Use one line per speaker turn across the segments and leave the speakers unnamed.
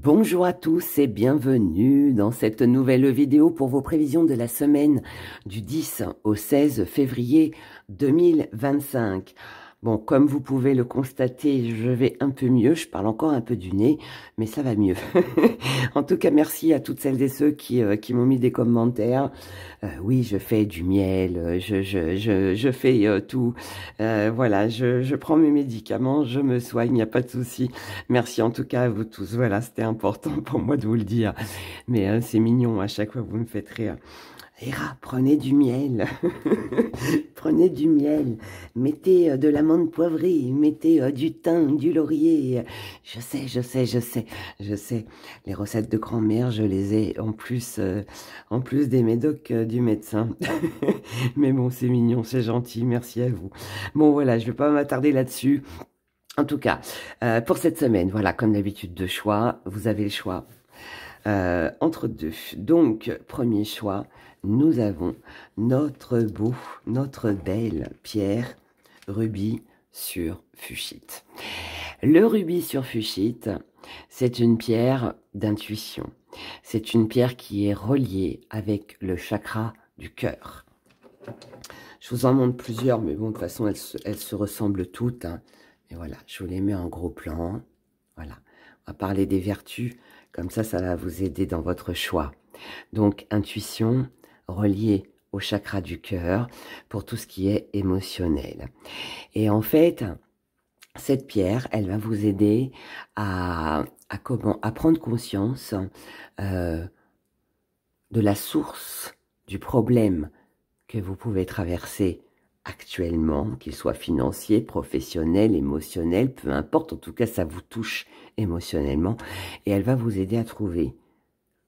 Bonjour à tous et bienvenue dans cette nouvelle vidéo pour vos prévisions de la semaine du 10 au 16 février 2025. Bon, comme vous pouvez le constater, je vais un peu mieux, je parle encore un peu du nez, mais ça va mieux. En tout cas, merci à toutes celles et ceux qui m'ont mis des commentaires. Oui, je fais du miel, je fais tout. Voilà, je prends mes médicaments, je me soigne, il n'y a pas de souci. Merci en tout cas à vous tous. Voilà, c'était important pour moi de vous le dire. Mais c'est mignon, à chaque fois vous me faites rire. Héra, prenez du miel, prenez du miel, mettez de l'amande poivrée, mettez du thym, du laurier. Je sais. Les recettes de grand-mère, je les ai en plus des médocs du médecin. Mais bon, c'est mignon, c'est gentil, merci à vous. Bon, voilà, je ne vais pas m'attarder là-dessus. En tout cas, pour cette semaine, voilà, comme d'habitude, deux choix. Vous avez le choix entre deux. Donc, premier choix, nous avons notre belle pierre rubis sur fuchsite. Le rubis sur fuchsite, c'est une pierre d'intuition. C'est une pierre qui est reliée avec le chakra du cœur. Je vous en montre plusieurs, mais bon, de toute façon, elles se ressemblent toutes. Hein. Et voilà, je vous les mets en gros plan. Voilà, on va parler des vertus. Comme ça va vous aider dans votre choix. Donc, intuition reliée au chakra du cœur pour tout ce qui est émotionnel. Et en fait, cette pierre, elle va vous aider à prendre conscience de la source du problème que vous pouvez traverser actuellement, qu'il soit financier, professionnel, émotionnel, peu importe, en tout cas ça vous touche émotionnellement, et elle va vous aider à trouver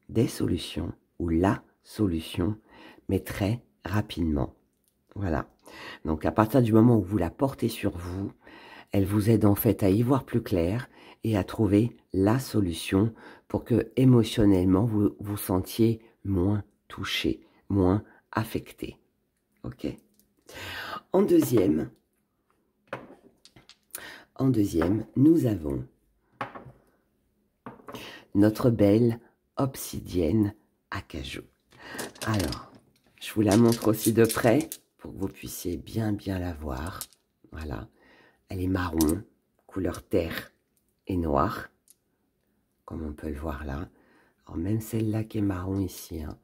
des solutions, ou la solution, mais très rapidement. Voilà. Donc à partir du moment où vous la portez sur vous, elle vous aide en fait à y voir plus clair et à trouver la solution pour que émotionnellement vous vous sentiez moins touché, moins affecté. Ok ? En deuxième, nous avons notre belle obsidienne acajou. Alors, je vous la montre aussi de près pour que vous puissiez bien la voir. Voilà, elle est marron, couleur terre et noire, comme on peut le voir là. Alors même celle-là qui est marron ici, hein.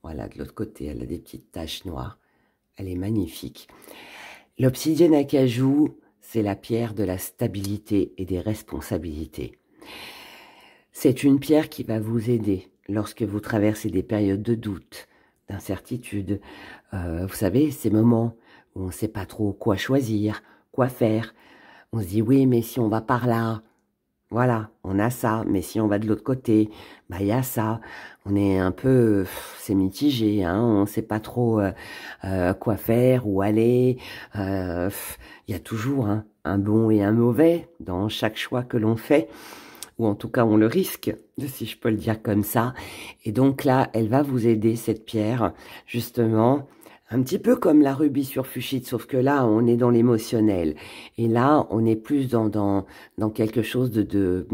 Voilà, de l'autre côté, elle a des petites taches noires. Elle est magnifique. L'obsidienne acajou, c'est la pierre de la stabilité et des responsabilités. C'est une pierre qui va vous aider lorsque vous traversez des périodes de doute, d'incertitude. Vous savez, ces moments où on ne sait pas trop quoi choisir, quoi faire. On se dit, oui, mais si on va par là, voilà, on a ça. Mais si on va de l'autre côté, bah, il y a ça. On est un peu, c'est mitigé, hein, on ne sait pas trop quoi faire, où aller. Il y a toujours hein, un bon et un mauvais dans chaque choix que l'on fait. Ou en tout cas, on le risque, si je peux le dire comme ça. Et donc là, elle va vous aider, cette pierre, justement, un petit peu comme la rubis sur fuchsite, sauf que là, on est dans l'émotionnel. Et là, on est plus dans quelque chose de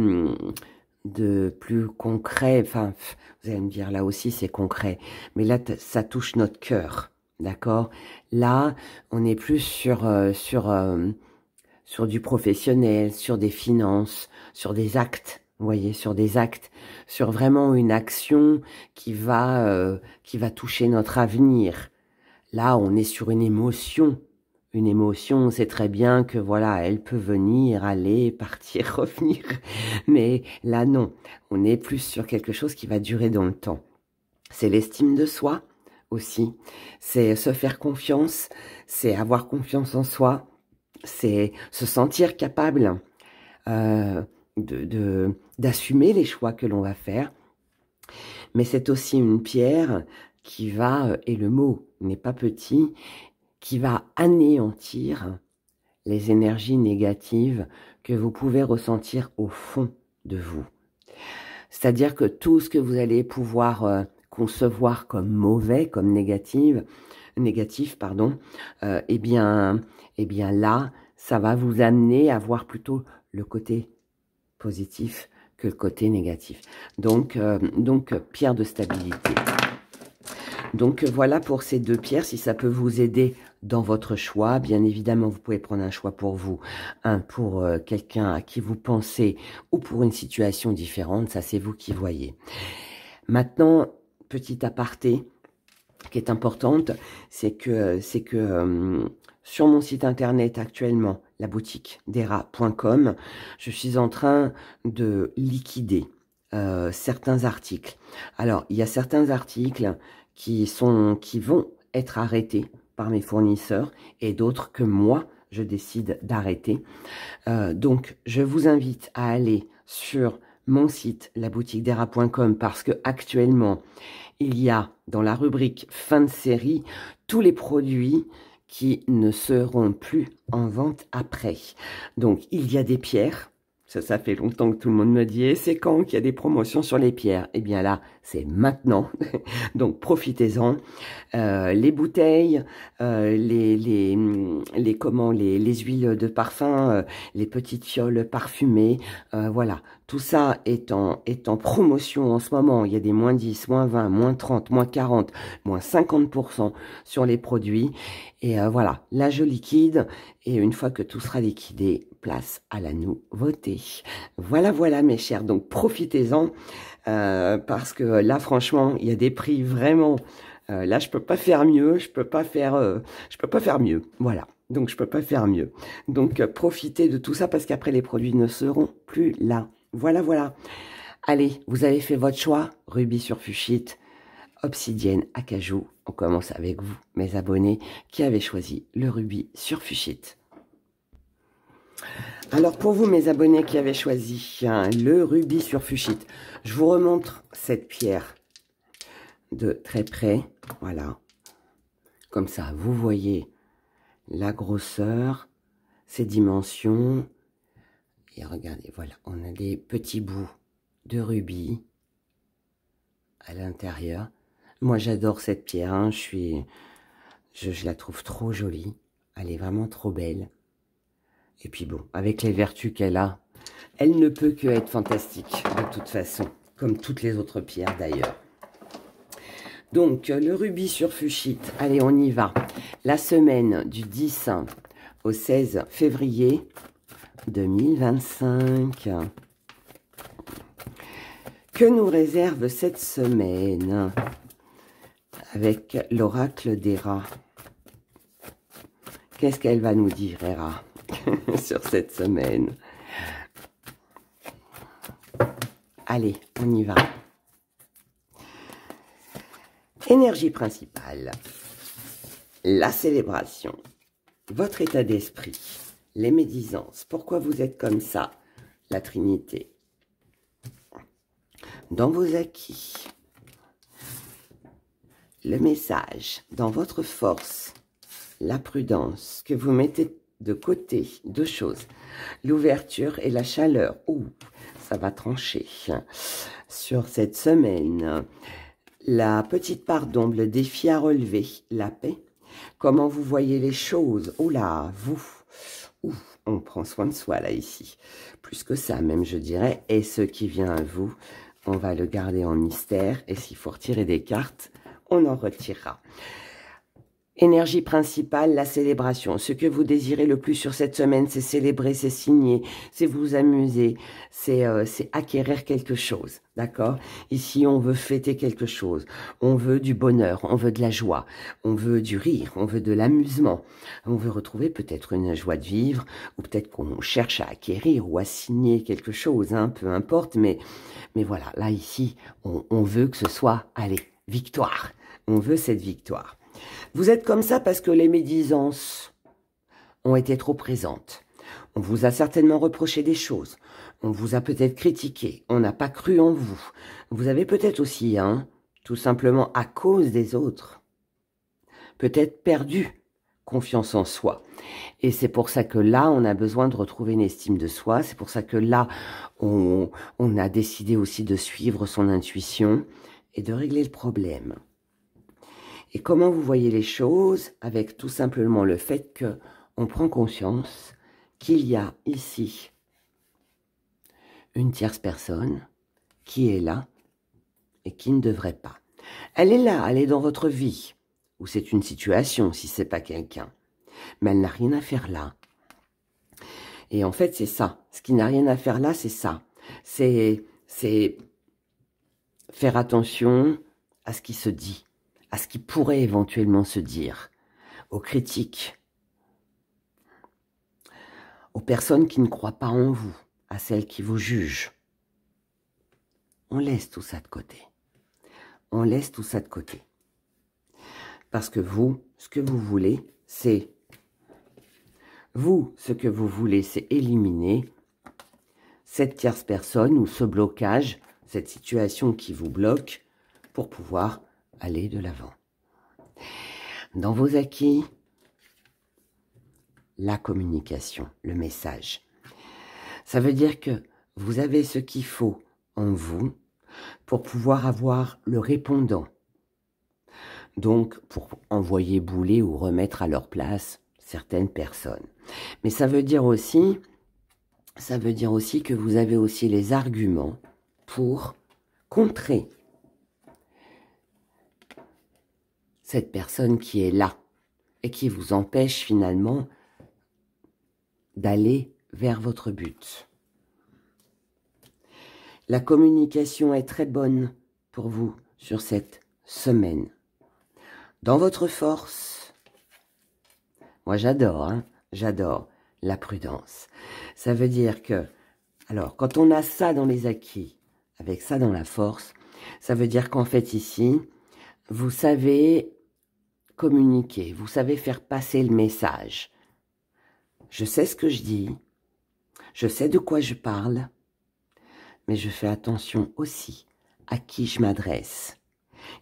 plus concret. Enfin, vous allez me dire, là aussi, c'est concret. Mais là, ça touche notre cœur, d'accord? Là, on est plus sur du professionnel, sur des finances, sur des actes, vous voyez, sur des actes, sur vraiment une action qui va toucher notre avenir. Là, on est sur une émotion. Une émotion, on sait très bien que voilà, elle peut venir, aller, partir, revenir. Mais là, non. On est plus sur quelque chose qui va durer dans le temps. C'est l'estime de soi aussi. C'est se faire confiance. C'est avoir confiance en soi. C'est se sentir capable d'assumer les choix que l'on va faire. Mais c'est aussi une pierre qui va, et le mot n'est pas petit, qui va anéantir les énergies négatives que vous pouvez ressentir au fond de vous. C'est-à-dire que tout ce que vous allez pouvoir concevoir comme mauvais, comme négatif, eh bien là, ça va vous amener à voir plutôt le côté positif que le côté négatif. Donc pierre de stabilité. Donc voilà pour ces deux pierres, si ça peut vous aider dans votre choix. Bien évidemment, vous pouvez prendre un choix pour vous, un pour quelqu'un à qui vous pensez ou pour une situation différente, ça c'est vous qui voyez. Maintenant, petit aparté qui est importante, c'est que sur mon site internet actuellement, la boutique dera.com, je suis en train de liquider certains articles. Alors, il y a certains articles qui vont être arrêtés par mes fournisseurs et d'autres que moi, je décide d'arrêter. Donc, je vous invite à aller sur mon site, laboutiquedera.com, parce que actuellement, il y a dans la rubrique fin de série tous les produits qui ne seront plus en vente après. Donc, il y a des pierres. Ça fait longtemps que tout le monde me dit, c'est quand qu'il y a des promotions sur les pierres? Eh bien là, c'est maintenant. Donc, profitez-en. Les bouteilles, les huiles de parfum, les petites fioles parfumées, voilà. Tout ça est en promotion en ce moment. Il y a des moins 10, moins 20, moins 30, moins 40, moins 50% sur les produits. Et voilà, là je liquide. Et une fois que tout sera liquidé, place à la nouveauté. Voilà, voilà mes chers. Donc profitez-en parce que là franchement, il y a des prix vraiment... là, je peux pas faire mieux, je peux pas faire mieux. Voilà. Donc, je peux pas faire mieux. Donc, profitez de tout ça parce qu'après, les produits ne seront plus là. Voilà, voilà. Allez, vous avez fait votre choix. Rubis sur fuchsite, obsidienne, acajou. On commence avec vous, mes abonnés, qui avez choisi le rubis sur fuchsite. Alors, pour vous, mes abonnés qui avez choisi le rubis sur fuchsite, je vous remontre cette pierre de très près. Voilà. Comme ça, vous voyez la grosseur, ses dimensions. Et regardez, voilà, on a des petits bouts de rubis à l'intérieur. Moi, j'adore cette pierre. Hein. Je la trouve trop jolie. Elle est vraiment trop belle. Et puis bon, avec les vertus qu'elle a, elle ne peut que être fantastique, de toute façon. Comme toutes les autres pierres, d'ailleurs. Donc, le rubis sur fuchsite, allez, on y va. La semaine du 10 au 16 février 2025. Que nous réserve cette semaine avec l'oracle d'Héra? Qu'est-ce qu'elle va nous dire, Héra, sur cette semaine? Allez, on y va. Énergie principale, la célébration, votre état d'esprit, les médisances, pourquoi vous êtes comme ça, la Trinité, dans vos acquis, le message, dans votre force, la prudence, que vous mettez de côté, deux choses, l'ouverture et la chaleur, ouh, ça va trancher sur cette semaine. La petite part d'ombre, le défi à relever, la paix. Comment vous voyez les choses? Oh là, on prend soin de soi là ici. Plus que ça même, je dirais. Et ce qui vient à vous, on va le garder en mystère. Et s'il faut retirer des cartes, on en retirera. Énergie principale, la célébration. Ce que vous désirez le plus sur cette semaine, c'est célébrer, c'est signer, c'est vous amuser, c'est acquérir quelque chose, d'accord? Ici, on veut fêter quelque chose, on veut du bonheur, on veut de la joie, on veut du rire, on veut de l'amusement, on veut retrouver peut-être une joie de vivre, ou peut-être qu'on cherche à acquérir ou à signer quelque chose, hein, peu importe, mais voilà, là, ici, on veut que ce soit, allez, victoire, on veut cette victoire. Vous êtes comme ça parce que les médisances ont été trop présentes. On vous a certainement reproché des choses. On vous a peut-être critiqué. On n'a pas cru en vous. Vous avez peut-être aussi, hein, tout simplement à cause des autres, peut-être perdu confiance en soi. Et c'est pour ça que là, on a besoin de retrouver une estime de soi. C'est pour ça que là, on a décidé aussi de suivre son intuition et de régler le problème. Et comment vous voyez les choses avec tout simplement le fait qu'on prend conscience qu'il y a ici une tierce personne qui est là et qui ne devrait pas. Elle est là, elle est dans votre vie, ou c'est une situation si c'est pas quelqu'un. Mais elle n'a rien à faire là. Et en fait, c'est ça. Ce qui n'a rien à faire là, c'est ça. C'est faire attention à ce qui se dit, à ce qui pourrait éventuellement se dire, aux critiques, aux personnes qui ne croient pas en vous, à celles qui vous jugent. On laisse tout ça de côté. On laisse tout ça de côté. Parce que vous, ce que vous voulez, c'est... Vous, ce que vous voulez, c'est éliminer cette tierce personne ou ce blocage, cette situation qui vous bloque pour pouvoir aller de l'avant. Dans vos acquis, la communication, le message. Ça veut dire que vous avez ce qu'il faut en vous pour pouvoir avoir le répondant. Donc, pour envoyer bouler ou remettre à leur place certaines personnes. Mais ça veut dire aussi que vous avez aussi les arguments pour contrer cette personne qui est là et qui vous empêche finalement d'aller vers votre but. La communication est très bonne pour vous sur cette semaine. Dans votre force, moi j'adore, hein, j'adore la prudence. Ça veut dire que, alors, quand on a ça dans les acquis, avec ça dans la force, ça veut dire qu'en fait ici, vous savez communiquer, vous savez faire passer le message. Je sais ce que je dis, je sais de quoi je parle, mais je fais attention aussi à qui je m'adresse.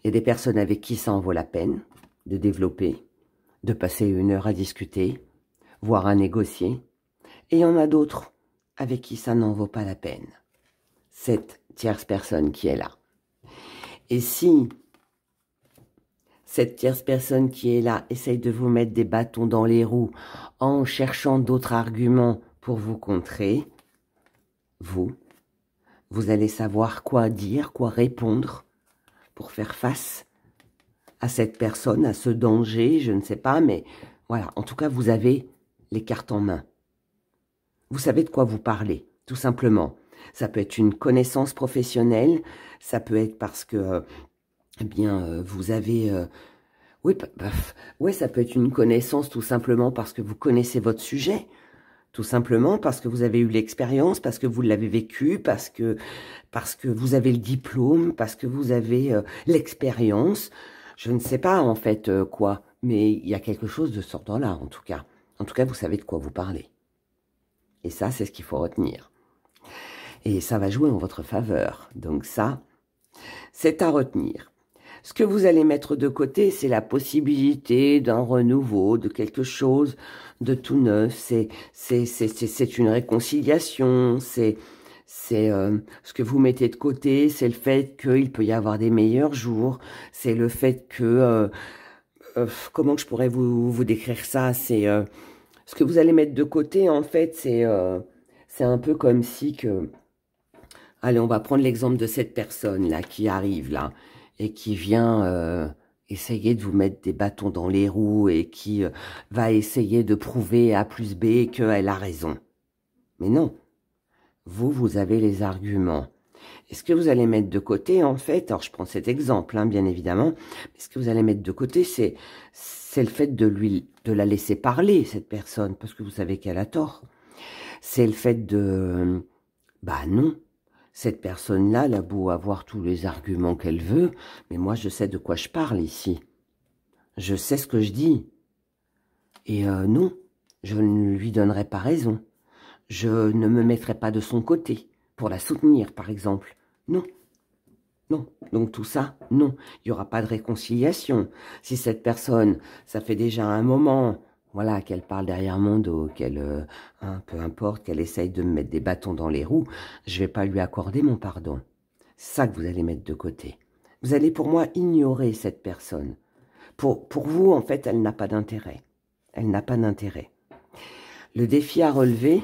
Il y a des personnes avec qui ça en vaut la peine de développer, de passer 1 heure à discuter, voire à négocier. Et il y en a d'autres avec qui ça n'en vaut pas la peine. Cette tierce personne qui est là. Et si cette tierce personne qui est là essaye de vous mettre des bâtons dans les roues en cherchant d'autres arguments pour vous contrer, vous allez savoir quoi dire, quoi répondre pour faire face à cette personne, à ce danger, je ne sais pas, mais voilà, en tout cas, vous avez les cartes en main. Vous savez de quoi vous parlez, tout simplement. Ça peut être une connaissance professionnelle, ça peut être parce que, eh bien, vous avez... oui, ouais, ça peut être une connaissance tout simplement parce que vous connaissez votre sujet, tout simplement parce que vous avez eu l'expérience, parce que vous l'avez vécu, parce que vous avez le diplôme, parce que vous avez l'expérience. Je ne sais pas en fait quoi, mais il y a quelque chose de ce ordre-là en tout cas. En tout cas, vous savez de quoi vous parlez. Et ça, c'est ce qu'il faut retenir. Et ça va jouer en votre faveur. Donc ça, c'est à retenir. Ce que vous allez mettre de côté, c'est la possibilité d'un renouveau, de quelque chose de tout neuf. C'est une réconciliation, c'est ce que vous mettez de côté, c'est le fait qu'il peut y avoir des meilleurs jours, c'est le fait que, comment je pourrais vous décrire ça, c'est ce que vous allez mettre de côté, en fait, c'est un peu comme si que, allez, on va prendre l'exemple de cette personne-là qui arrive là, et qui vient essayer de vous mettre des bâtons dans les roues et qui va essayer de prouver à plus B qu'elle a raison. Mais non, vous avez les arguments. Et ce que vous allez mettre de côté, en fait, alors je prends cet exemple, hein, bien évidemment, mais ce que vous allez mettre de côté, c'est le fait de la laisser parler, cette personne, parce que vous savez qu'elle a tort. C'est le fait de, bah non, cette personne-là, elle a beau avoir tous les arguments qu'elle veut, mais moi, je sais de quoi je parle ici. Je sais ce que je dis. Et non, je ne lui donnerai pas raison. Je ne me mettrai pas de son côté pour la soutenir, par exemple. Non. Non. Donc tout ça, non. Il n'y aura pas de réconciliation. Si cette personne, ça fait déjà un moment, voilà, qu'elle parle derrière mon dos, qu'elle, peu importe, qu'elle essaye de me mettre des bâtons dans les roues, je ne vais pas lui accorder mon pardon. C'est ça que vous allez mettre de côté. Vous allez pour moi ignorer cette personne. Pour vous, en fait, elle n'a pas d'intérêt. Elle n'a pas d'intérêt. Le défi à relever,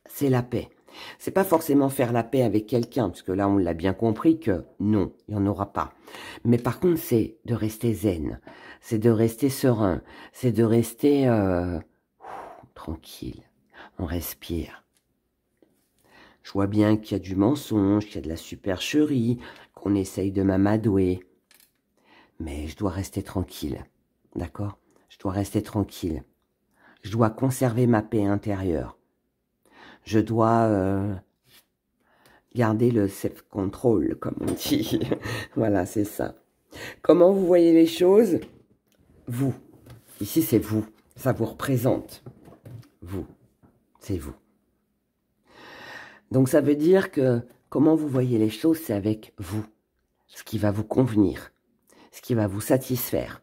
c'est la paix. C'est pas forcément faire la paix avec quelqu'un, parce que là, on l'a bien compris que non, il n'y en aura pas. Mais par contre, c'est de rester zen, c'est de rester serein, c'est de rester tranquille. On respire. Je vois bien qu'il y a du mensonge, qu'il y a de la supercherie, qu'on essaye de m'amadouer. Mais je dois rester tranquille, d'accord? Je dois rester tranquille. Je dois conserver ma paix intérieure. Je dois garder le self-control, comme on dit. Voilà, c'est ça. Comment vous voyez les choses? Vous. Ici, c'est vous. Ça vous représente. Vous. C'est vous. Donc, ça veut dire que comment vous voyez les choses, c'est avec vous. Ce qui va vous convenir. Ce qui va vous satisfaire.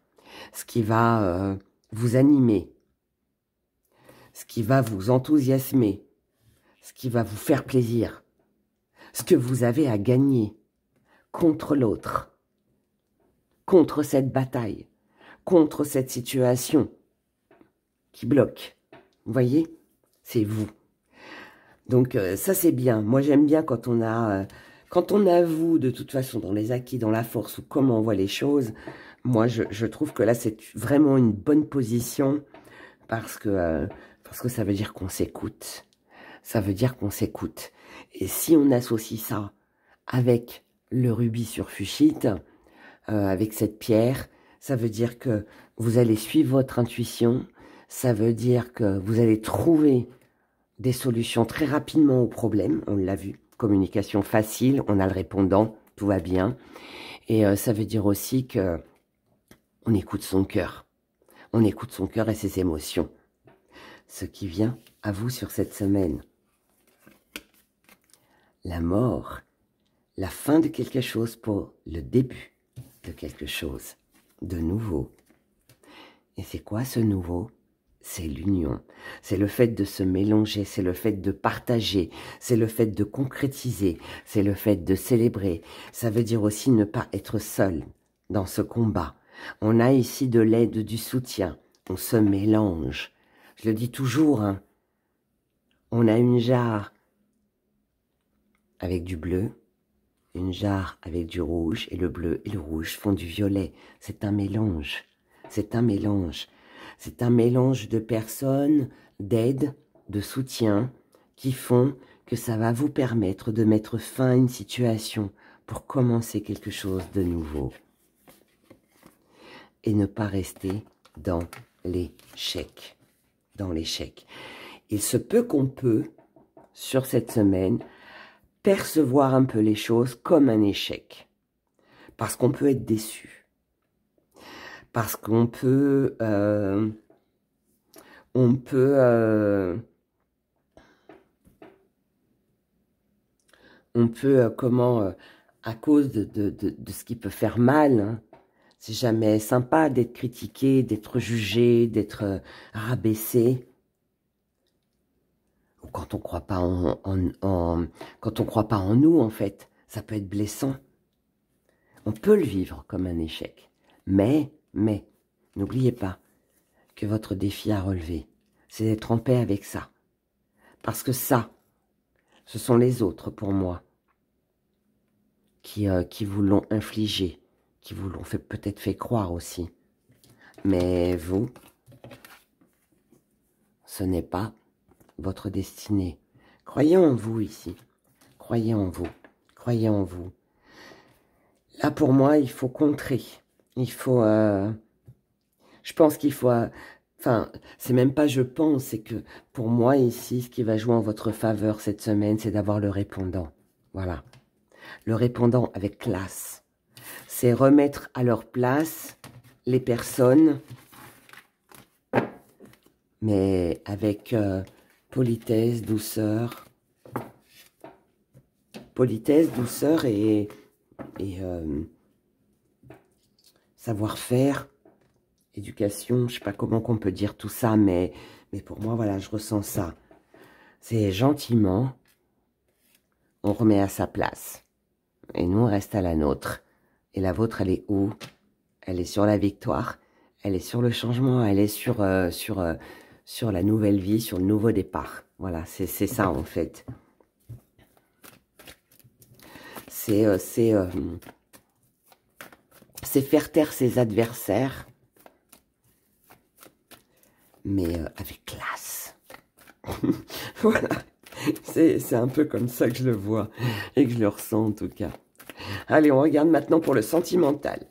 Ce qui va vous animer. Ce qui va vous enthousiasmer. Ce qui va vous faire plaisir. Ce que vous avez à gagner contre l'autre. Contre cette bataille. Contre cette situation qui bloque. Vous voyez? C'est vous. Donc ça c'est bien. Moi j'aime bien quand on a vous de toute façon dans les acquis, dans la force ou comment on voit les choses. Moi je trouve que là c'est vraiment une bonne position parce que ça veut dire qu'on s'écoute. Ça veut dire qu'on s'écoute. Et si on associe ça avec le rubis sur fuchsite, avec cette pierre, ça veut dire que vous allez suivre votre intuition. Ça veut dire que vous allez trouver des solutions très rapidement aux problèmes. On l'a vu, communication facile, on a le répondant, tout va bien. Et ça veut dire aussi que on écoute son cœur. On écoute son cœur et ses émotions. Ce qui vient à vous sur cette semaine. La mort, la fin de quelque chose pour le début de quelque chose de nouveau. Et c'est quoi ce nouveau? C'est l'union, c'est le fait de se mélanger, c'est le fait de partager, c'est le fait de concrétiser, c'est le fait de célébrer. Ça veut dire aussi ne pas être seul dans ce combat. On a ici de l'aide, du soutien, on se mélange. Je le dis toujours, hein. On a une jarre avec du bleu, une jarre avec du rouge, et le bleu et le rouge font du violet. C'est un mélange, c'est un mélange. C'est un mélange de personnes, d'aide, de soutien, qui font que ça va vous permettre de mettre fin à une situation pour commencer quelque chose de nouveau. Et ne pas rester dans l'échec. Dans l'échec. Il se peut qu'on peut, sur cette semaine, percevoir un peu les choses comme un échec. Parce qu'on peut être déçu. Parce qu'on peut... à cause de ce qui peut faire mal, hein, c'est jamais sympa d'être critiqué, d'être jugé, d'être rabaissé. Ou quand on croit pas quand on croit pas en nous, en fait, ça peut être blessant. On peut le vivre comme un échec. Mais, n'oubliez pas que votre défi à relever, c'est d'être en paix avec ça. Parce que ça, ce sont les autres, pour moi, qui vous l'ont infligé, qui vous l'ont peut-être fait croire aussi. Mais vous, ce n'est pas votre destinée. Croyez en vous ici. Croyez en vous. Croyez en vous. Là, pour moi, il faut contrer. Il faut... je pense qu'il faut... Enfin, c'est même pas je pense, c'est que pour moi ici, ce qui va jouer en votre faveur cette semaine, c'est d'avoir le répondant. Voilà. Le répondant avec classe. C'est remettre à leur place les personnes, mais avec politesse, douceur. Politesse, douceur et savoir-faire. Éducation, je sais pas comment qu'on peut dire tout ça, mais pour moi, voilà, je ressens ça. C'est gentiment, on remet à sa place. Et nous, on reste à la nôtre. Et la vôtre, elle est où? Elle est sur la victoire, elle est sur le changement, elle est sur la nouvelle vie, sur le nouveau départ. Voilà, c'est ça en fait. C'est faire taire ses adversaires, mais avec classe. Voilà, c'est un peu comme ça que je le vois et que je le ressens en tout cas. Allez, on regarde maintenant pour le sentimental.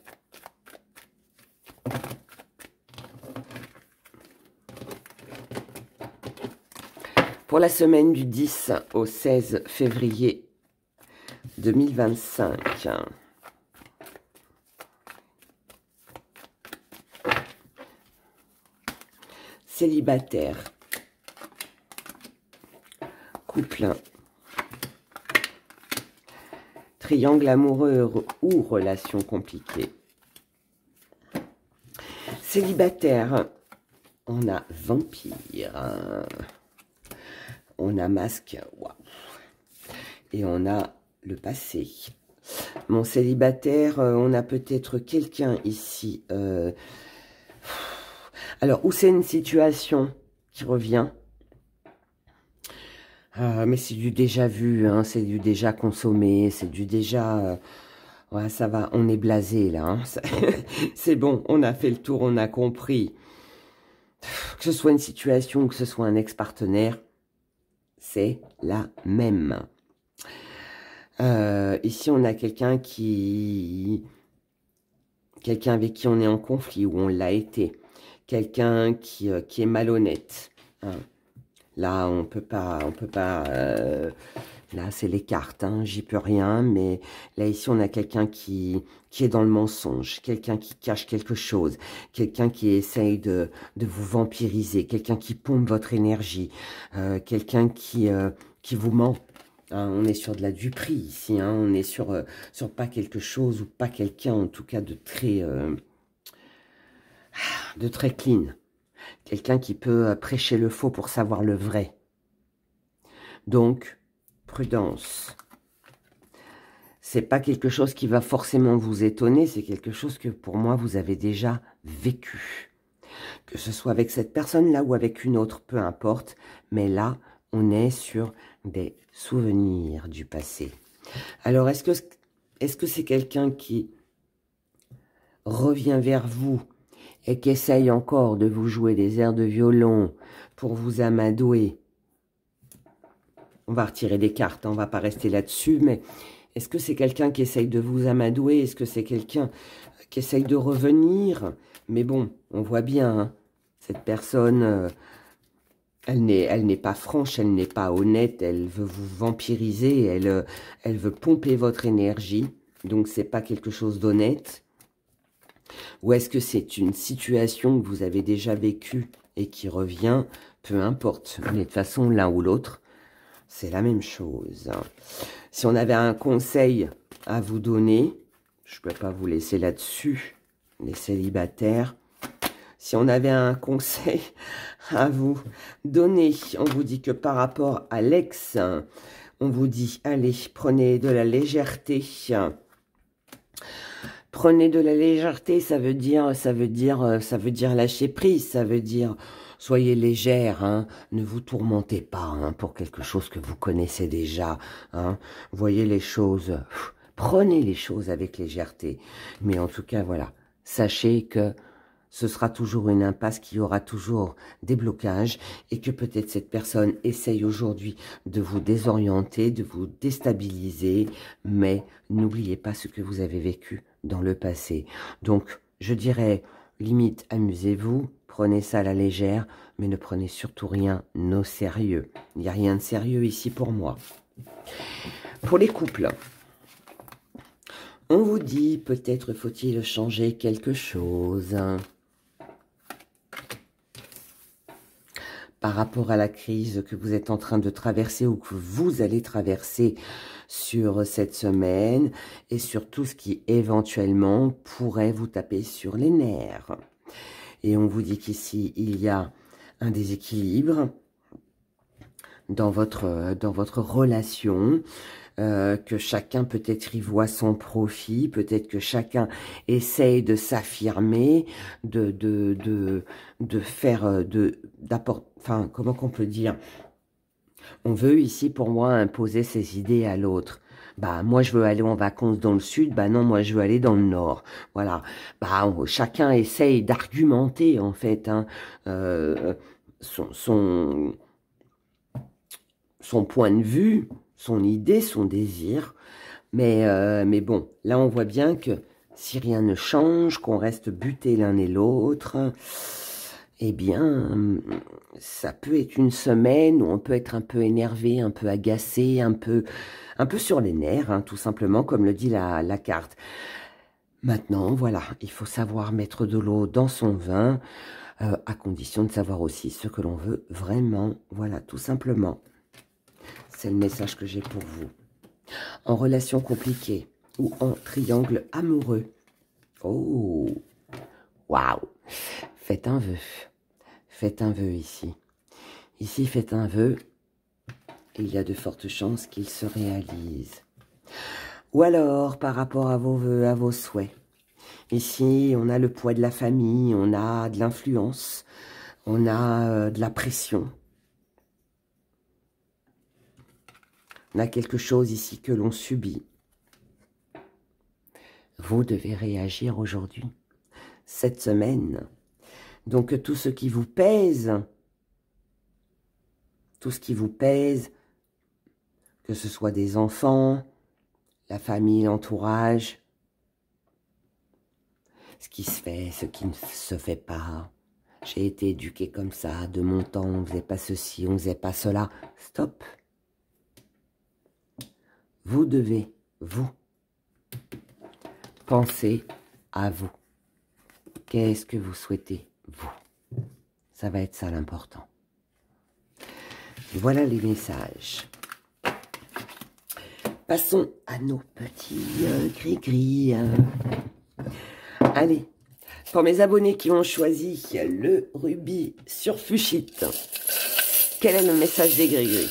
Pour la semaine du 10 au 16 février 2025. Célibataire. Couple. Triangle amoureux ou relation compliquée. Célibataire. On a vampire. On a masque. Wow. Et on a le passé. Mon célibataire, on a peut-être quelqu'un ici. Alors, où c'est une situation qui revient. Mais c'est du déjà vu, hein, c'est du déjà consommé, c'est du déjà... ouais, ça va, on est blasé là. Hein, c'est bon, on a fait le tour, on a compris. Que ce soit une situation ou que ce soit un ex-partenaire, c'est la même. Ici, on a quelqu'un avec qui on est en conflit, ou on l'a été. Quelqu'un qui est malhonnête. Hein. Là, on peut pas, là, c'est les cartes, hein, j'y peux rien, mais là, ici, on a quelqu'un qui est dans le mensonge, quelqu'un qui cache quelque chose, quelqu'un qui essaye de vous vampiriser, quelqu'un qui pompe votre énergie, quelqu'un qui vous ment. Hein, on est sur de la duperie ici, hein, on est sur pas quelque chose ou pas quelqu'un, en tout cas, de très clean. Quelqu'un qui peut prêcher le faux pour savoir le vrai. Donc, prudence. C'est pas quelque chose qui va forcément vous étonner, c'est quelque chose que pour moi vous avez déjà vécu. Que ce soit avec cette personne-là ou avec une autre, peu importe. Mais là, on est sur des souvenirs du passé. Alors, est-ce que c'est quelqu'un qui revient vers vous et qui essaye encore de vous jouer des airs de violon pour vous amadouer? On va retirer des cartes, on ne va pas rester là-dessus, mais est-ce que c'est quelqu'un qui essaye de vous amadouer? Est-ce que c'est quelqu'un qui essaye de revenir? Mais bon, on voit bien, hein, cette personne, elle n'est pas franche, elle n'est pas honnête, elle veut vous vampiriser, elle veut pomper votre énergie, donc c'est pas quelque chose d'honnête. Ou est-ce que c'est une situation que vous avez déjà vécue et qui revient? Peu importe, mais de toute façon, l'un ou l'autre, c'est la même chose. Si on avait un conseil à vous donner, je ne peux pas vous laisser là-dessus, les célibataires. Si on avait un conseil à vous donner, on vous dit que par rapport à l'ex, on vous dit, allez, prenez de la légèreté. Prenez de la légèreté, ça veut dire lâcher prise, ça veut dire soyez légère, hein, ne vous tourmentez pas, hein, pour quelque chose que vous connaissez déjà, hein, voyez les choses, prenez les choses avec légèreté, mais en tout cas voilà, sachez que ce sera toujours une impasse, qu'il y aura toujours des blocages et que peut-être cette personne essaye aujourd'hui de vous désorienter, de vous déstabiliser, mais n'oubliez pas ce que vous avez vécu dans le passé. Donc, je dirais, limite, amusez-vous, prenez ça à la légère, mais ne prenez surtout rien au sérieux. Il n'y a rien de sérieux ici pour moi. Pour les couples, on vous dit, peut-être faut-il changer quelque chose par rapport à la crise que vous êtes en train de traverser ou que vous allez traverser sur cette semaine et sur tout ce qui éventuellement pourrait vous taper sur les nerfs. Et on vous dit qu'ici, il y a un déséquilibre dans votre relation, que chacun peut-être y voit son profit, peut-être que chacun essaye de s'affirmer, enfin, comment qu'on peut dire, on veut ici pour moi imposer ses idées à l'autre. Bah, moi, je veux aller en vacances dans le sud. Bah non, moi, je veux aller dans le nord. Voilà. Bah, chacun essaye d'argumenter, en fait, hein, son, son, son point de vue, son idée, son désir. Mais bon, là, on voit bien que si rien ne change, qu'on reste butés l'un et l'autre, eh bien, ça peut être une semaine où on peut être un peu énervé, un peu agacé, un peu sur les nerfs, hein, tout simplement, comme le dit la carte. Maintenant, voilà, il faut savoir mettre de l'eau dans son vin, à condition de savoir aussi ce que l'on veut vraiment. Voilà, tout simplement. C'est le message que j'ai pour vous. En relation compliquée ou en triangle amoureux. Oh, waouh! Faites un vœu. Faites un vœu ici. Ici, faites un vœu. Il y a de fortes chances qu'il se réalise. Ou alors, par rapport à vos vœux, à vos souhaits. Ici, on a le poids de la famille, on a de l'influence, on a de la pression. On a quelque chose ici que l'on subit. Vous devez réagir aujourd'hui, cette semaine. Donc, tout ce qui vous pèse, que ce soit des enfants, la famille, l'entourage, ce qui se fait, ce qui ne se fait pas. J'ai été éduquée comme ça, de mon temps, on ne faisait pas ceci, on ne faisait pas cela. Stop. Vous devez, vous, penser à vous. Qu'est-ce que vous souhaitez, vous? Ça va être ça l'important. Voilà les messages. Passons à nos petits gris-gris. Allez, pour mes abonnés qui ont choisi le rubis sur Fuchsite, quel est le message des gris-gris?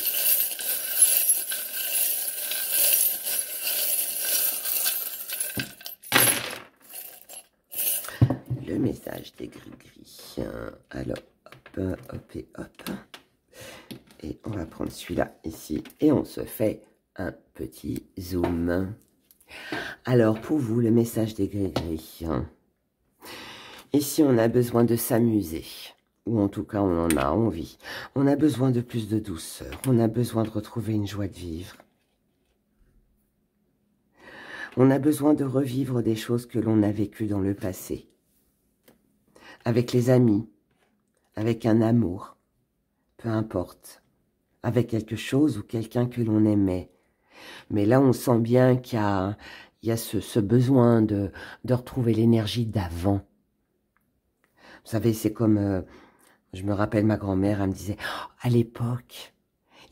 Le message des gris-gris. Alors, hop et hop. Et on va prendre celui-là ici et on se fait un petit zoom. Alors, pour vous, le message des gris-gris. Ici, on a besoin de s'amuser. Ou en tout cas, on en a envie. On a besoin de plus de douceur. On a besoin de retrouver une joie de vivre. On a besoin de revivre des choses que l'on a vécues dans le passé. Avec les amis. Avec un amour. Peu importe. Avec quelque chose ou quelqu'un que l'on aimait. Mais là, on sent bien qu'il y a ce besoin de retrouver l'énergie d'avant. Vous savez, c'est comme, je me rappelle ma grand-mère, elle me disait, oh, à l'époque,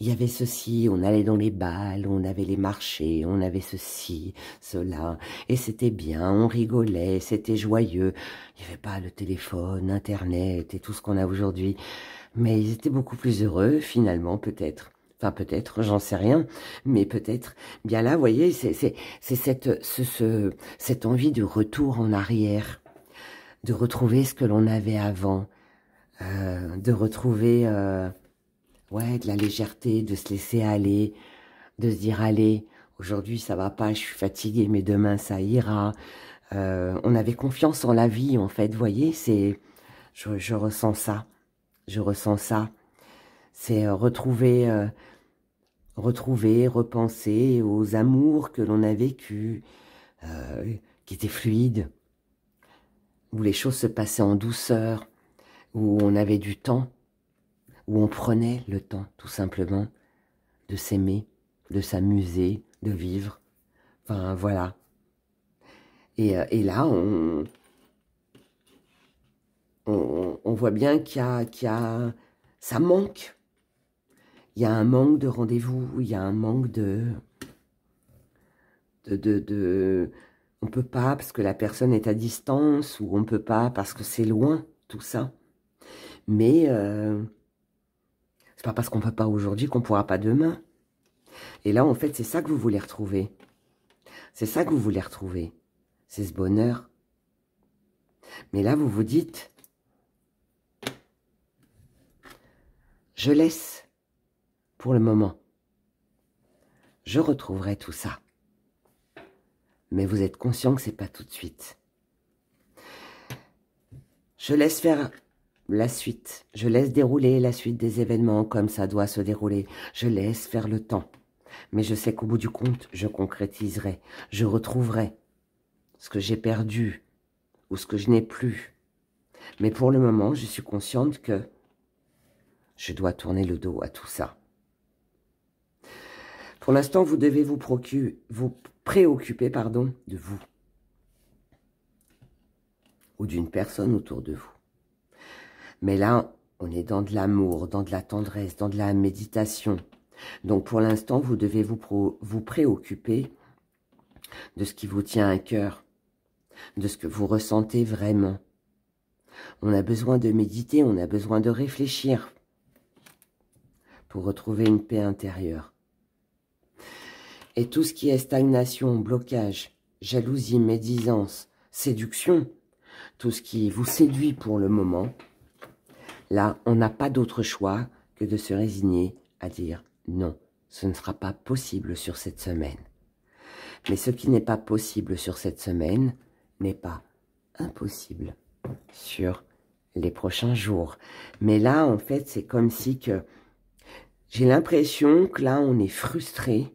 il y avait ceci, on allait dans les bals, on avait les marchés, on avait ceci, cela, et c'était bien, on rigolait, c'était joyeux. Il n'y avait pas le téléphone, Internet et tout ce qu'on a aujourd'hui. Mais ils étaient beaucoup plus heureux, finalement, peut-être. Enfin, peut-être, j'en sais rien, mais peut-être. Bien là, vous voyez, c'est cette envie de retour en arrière, de retrouver ce que l'on avait avant, de retrouver ouais, de la légèreté, de se laisser aller, de se dire, allez, aujourd'hui ça va pas, je suis fatiguée, mais demain ça ira. On avait confiance en la vie, en fait, vous voyez, je ressens ça, je ressens ça. C'est retrouver, repenser aux amours que l'on a vécus, qui étaient fluides, où les choses se passaient en douceur, où on avait du temps, où on prenait le temps, tout simplement, de s'aimer, de s'amuser, de vivre. Enfin, voilà. Et là, on voit bien qu'il y a... Ça manque. Il y a un manque de rendez-vous, il y a un manque on peut pas parce que la personne est à distance, ou on peut pas parce que c'est loin, tout ça. Mais c'est pas parce qu'on peut pas aujourd'hui qu'on pourra pas demain. Et là, en fait, c'est ça que vous voulez retrouver. C'est ça que vous voulez retrouver. C'est ce bonheur. Mais là, vous vous dites, je laisse pour le moment. Je retrouverai tout ça mais vous êtes conscient que c'est pas tout de suite. Je laisse faire la suite. Je laisse dérouler la suite des événements comme ça doit se dérouler. Je laisse faire le temps. Mais je sais qu'au bout du compte, je concrétiserai. Je retrouverai ce que j'ai perdu ou ce que je n'ai plus. Mais pour le moment, je suis consciente que je dois tourner le dos à tout ça. Pour l'instant, vous devez vous préoccuper de vous ou d'une personne autour de vous. Mais là, on est dans de l'amour, dans de la tendresse, dans de la méditation. Donc, pour l'instant, vous devez vous préoccuper de ce qui vous tient à cœur, de ce que vous ressentez vraiment. On a besoin de méditer, on a besoin de réfléchir pour retrouver une paix intérieure. Et tout ce qui est stagnation, blocage, jalousie, médisance, séduction, tout ce qui vous séduit pour le moment, là, on n'a pas d'autre choix que de se résigner à dire non, ce ne sera pas possible sur cette semaine. Mais ce qui n'est pas possible sur cette semaine n'est pas impossible sur les prochains jours. Mais là, en fait, c'est comme si que j'ai l'impression que là, on est frustré,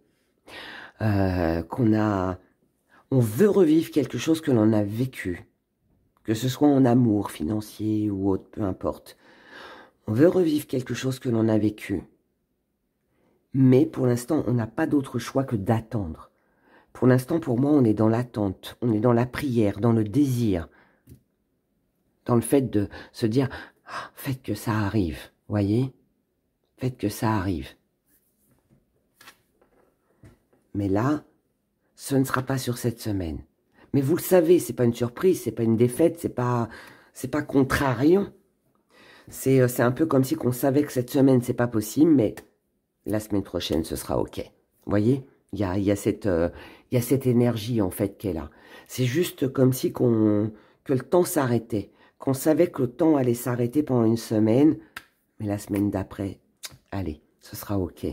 on veut revivre quelque chose que l'on a vécu, que ce soit en amour, financier ou autre, peu importe. On veut revivre quelque chose que l'on a vécu. Mais pour l'instant, on n'a pas d'autre choix que d'attendre. Pour l'instant, pour moi, on est dans l'attente, on est dans la prière, dans le désir, dans le fait de se dire « faites que ça arrive », voyez ? Faites que ça arrive. Mais là, ce ne sera pas sur cette semaine. Mais vous le savez, c'est pas une surprise, c'est pas une défaite, c'est pas contrariant. C'est un peu comme si on savait que cette semaine, c'est pas possible, mais la semaine prochaine, ce sera OK. Vous voyez ? Il y a cette énergie, en fait, qui est là. C'est juste comme si que le temps s'arrêtait. Qu'on savait que le temps allait s'arrêter pendant une semaine, mais la semaine d'après, allez, ce sera OK.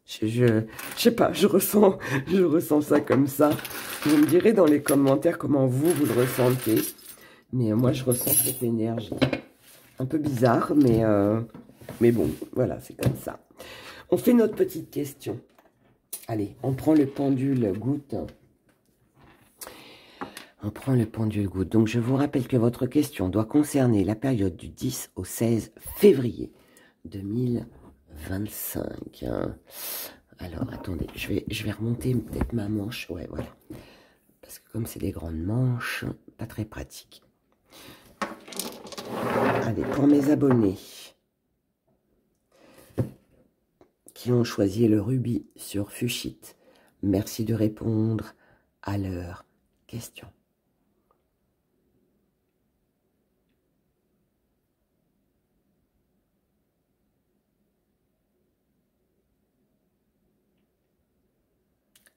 Je sais pas, je ressens ça comme ça. Vous me direz dans les commentaires comment vous le ressentez. Mais moi, je ressens cette énergie. Un peu bizarre, mais bon, voilà, c'est comme ça. On fait notre petite question. Allez, on prend le pendule goutte. On prend le pendule goutte. Donc, je vous rappelle que votre question doit concerner la période du 10 au 16 février 2025. Alors, attendez, je vais remonter peut-être ma manche. Ouais, voilà. Parce que comme c'est des grandes manches, pas très pratique. Allez, pour mes abonnés qui ont choisi le rubis sur Fuchsit, merci de répondre à leurs questions.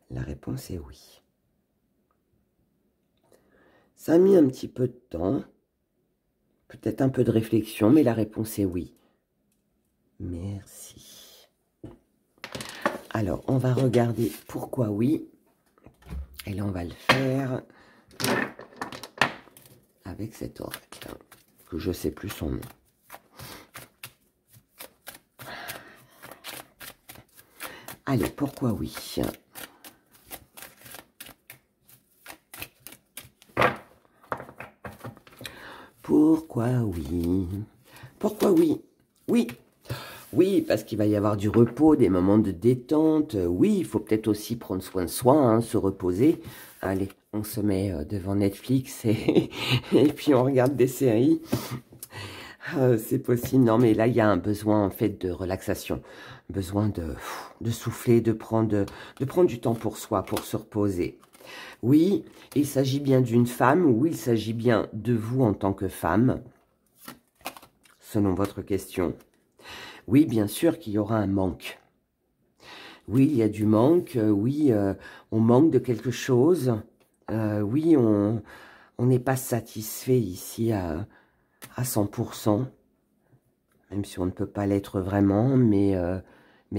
La réponse est oui. Ça a mis un petit peu de temps, peut-être un peu de réflexion, mais la réponse est oui. Merci. Alors, on va regarder pourquoi oui. Et là, on va le faire avec cet oracle, que je ne sais plus son nom. Allez, pourquoi oui? Pourquoi oui? Pourquoi oui? Oui. Oui, parce qu'il va y avoir du repos, des moments de détente. Oui, il faut peut-être aussi prendre soin de soi, hein, se reposer. Allez, on se met devant Netflix et puis on regarde des séries. C'est possible. Non, mais là, il y a un besoin en fait de relaxation. Besoin de souffler, de prendre du temps pour soi, pour se reposer. Oui, il s'agit bien d'une femme, oui, il s'agit bien de vous en tant que femme, selon votre question. Oui, bien sûr qu'il y aura un manque. Oui, il y a du manque, oui, on manque de quelque chose. Oui, on n'est pas satisfait ici à 100%, même si on ne peut pas l'être vraiment, mais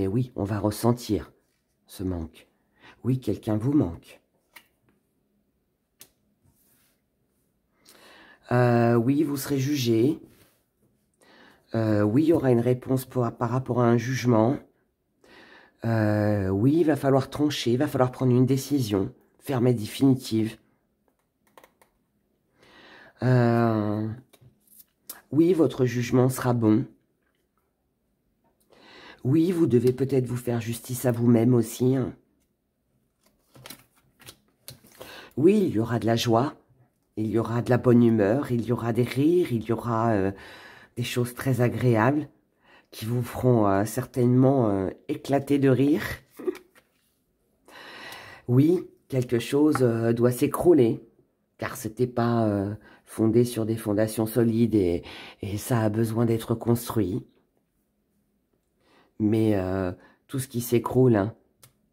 oui, on va ressentir ce manque. Oui, quelqu'un vous manque. Oui, vous serez jugé. Oui, il y aura une réponse par rapport à un jugement. Oui, il va falloir trancher, il va falloir prendre une décision, ferme et définitive. Oui, votre jugement sera bon. Oui, vous devez peut-être vous faire justice à vous-même aussi. Hein. Oui, il y aura de la joie, il y aura de la bonne humeur, il y aura des rires, il y aura des choses très agréables qui vous feront certainement éclater de rire. Oui, quelque chose doit s'écrouler, car c'était pas fondé sur des fondations solides et ça a besoin d'être construit. Mais tout ce qui s'écroule, hein,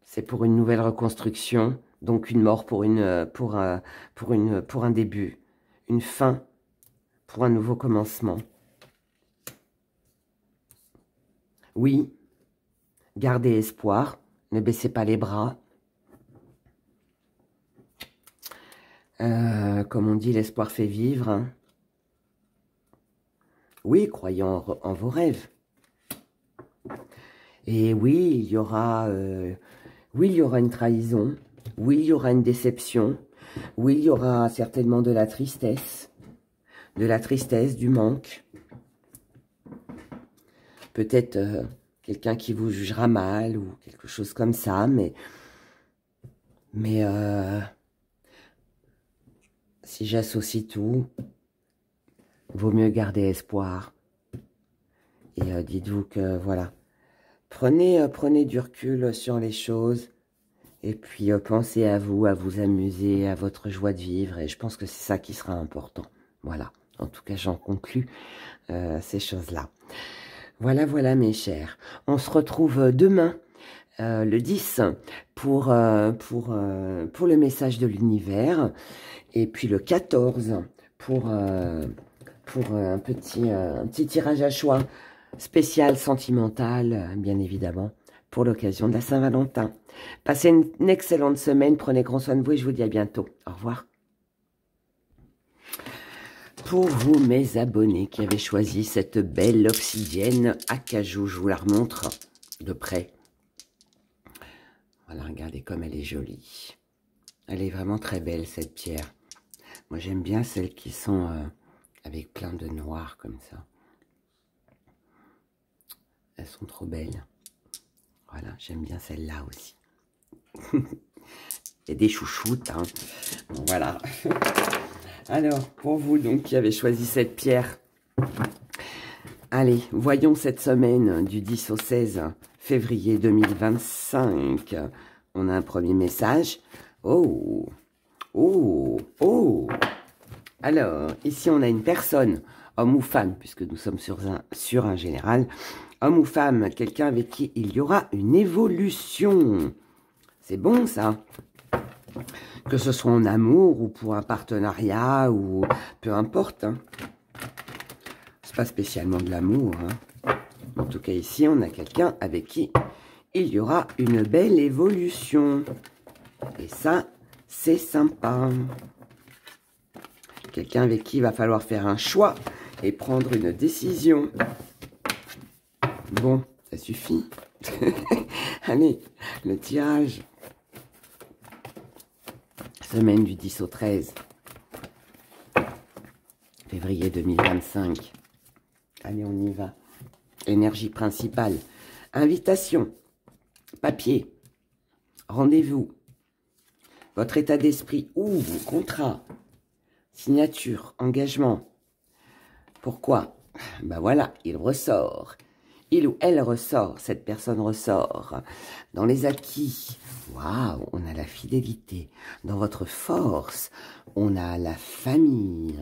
c'est pour une nouvelle reconstruction, donc une mort pour un début, une fin pour un nouveau commencement. Oui, gardez espoir, ne baissez pas les bras. Comme on dit, l'espoir fait vivre. Hein. Oui, croyez en vos rêves. Et oui, il y aura une trahison. Oui, il y aura une déception. Oui, il y aura certainement de la tristesse. De la tristesse, du manque. Peut-être quelqu'un qui vous jugera mal ou quelque chose comme ça, mais si j'associe tout, vaut mieux garder espoir. Et dites-vous que, voilà, prenez du recul sur les choses. Et puis, pensez à vous amuser, à votre joie de vivre. Et je pense que c'est ça qui sera important. Voilà. En tout cas, j'en conclus ces choses-là. Voilà, voilà, mes chers. On se retrouve demain, le 10, pour le message de l'univers. Et puis le 14, pour un petit tirage à choix spécial, sentimental, bien évidemment, pour l'occasion de la Saint-Valentin. Passez une excellente semaine, prenez grand soin de vous et je vous dis à bientôt. Au revoir. Pour vous, mes abonnés qui avez choisi cette belle obsidienne acajou, je vous la remontre de près. Voilà, regardez comme elle est jolie. Elle est vraiment très belle, cette pierre. Moi, j'aime bien celles qui sont avec plein de noir, comme ça. Elles sont trop belles. Voilà, j'aime bien celle-là aussi. Il y a des chouchoutes, hein. Bon, voilà. Alors, pour vous, donc, qui avez choisi cette pierre, allez, voyons cette semaine du 10 au 16 février 2025. On a un premier message. Oh, oh, oh. Alors, ici, on a une personne, homme ou femme, puisque nous sommes sur un général. Homme ou femme, quelqu'un avec qui il y aura une évolution. C'est bon, ça. Que ce soit en amour ou pour un partenariat ou peu importe. Hein. C'est pas spécialement de l'amour. Hein. En tout cas, ici, on a quelqu'un avec qui il y aura une belle évolution. Et ça, c'est sympa. Quelqu'un avec qui il va falloir faire un choix et prendre une décision. Bon, ça suffit. Allez, le tirage. Semaine du 10 au 13 février 2025. Allez, on y va. Énergie principale. Invitation. Papier. Rendez-vous. Votre état d'esprit. Ouvre. Contrat. Signature. Engagement. Pourquoi? Ben voilà, il ressort. Il ou elle ressort. Cette personne ressort. Dans les acquis. Waouh, on a la fidélité. Dans votre force, on a la famille.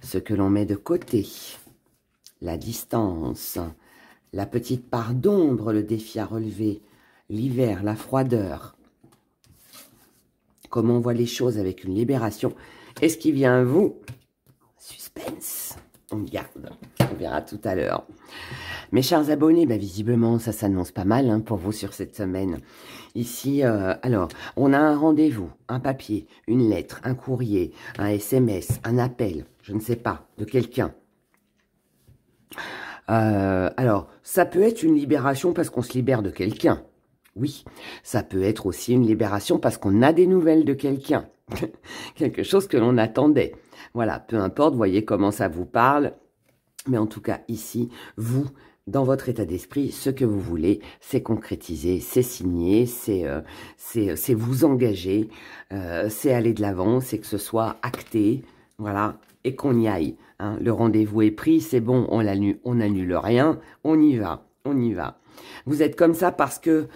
Ce que l'on met de côté. La distance. La petite part d'ombre, le défi à relever. L'hiver, la froideur. Comment on voit les choses avec une libération. Et ce qui vient à vous? Suspense. On garde. On verra tout à l'heure. Mes chers abonnés, bah, visiblement, ça s'annonce pas mal hein, pour vous sur cette semaine. Ici, alors, on a un rendez-vous, un papier, une lettre, un courrier, un SMS, un appel, je ne sais pas, de quelqu'un. Alors, ça peut être une libération parce qu'on se libère de quelqu'un. Oui, ça peut être aussi une libération parce qu'on a des nouvelles de quelqu'un. Quelque chose que l'on attendait. Voilà, peu importe, voyez comment ça vous parle. Mais en tout cas, ici, vous, dans votre état d'esprit, ce que vous voulez, c'est concrétiser, c'est signer, c'est vous engager, c'est aller de l'avant, c'est que ce soit acté, voilà, et qu'on y aille. Hein. Le rendez-vous est pris, c'est bon, on n'annule rien, on y va, on y va. Vous êtes comme ça parce que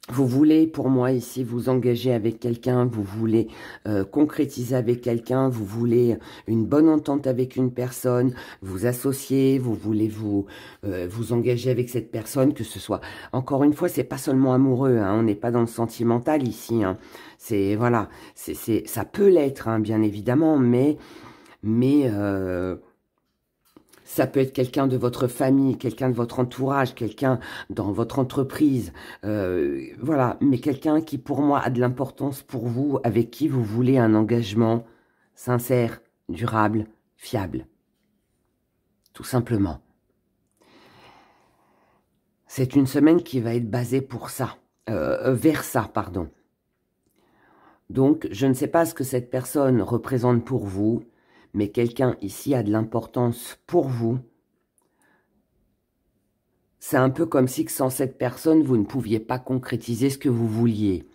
vous voulez, pour moi ici, vous engager avec quelqu'un, vous voulez concrétiser avec quelqu'un, vous voulez une bonne entente avec une personne, vous associer, vous voulez vous engager avec cette personne, que ce soit, encore une fois, c'est pas seulement amoureux, hein, on n'est pas dans le sentimental ici, hein, c'est, voilà, ça peut l'être, hein, bien évidemment, mais ça peut être quelqu'un de votre famille, quelqu'un de votre entourage, quelqu'un dans votre entreprise. Voilà, mais quelqu'un qui, pour moi, a de l'importance pour vous, avec qui vous voulez un engagement sincère, durable, fiable. Tout simplement. C'est une semaine qui va être basée pour ça, vers ça, pardon. Donc, je ne sais pas ce que cette personne représente pour vous, mais quelqu'un ici a de l'importance pour vous. C'est un peu comme si que sans cette personne, vous ne pouviez pas concrétiser ce que vous vouliez.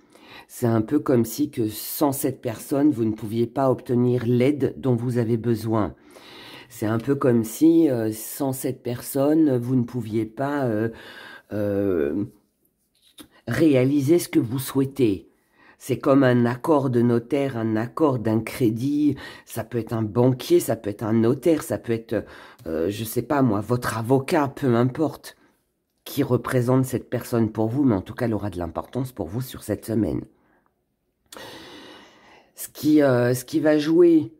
C'est un peu comme si que sans cette personne, vous ne pouviez pas obtenir l'aide dont vous avez besoin. C'est un peu comme si sans cette personne, vous ne pouviez pas réaliser ce que vous souhaitez. C'est comme un accord de notaire, un accord d'un crédit. Ça peut être un banquier, ça peut être un notaire, ça peut être, je sais pas moi, votre avocat, peu importe qui représente cette personne pour vous, mais en tout cas, elle aura de l'importance pour vous sur cette semaine. Ce qui va jouer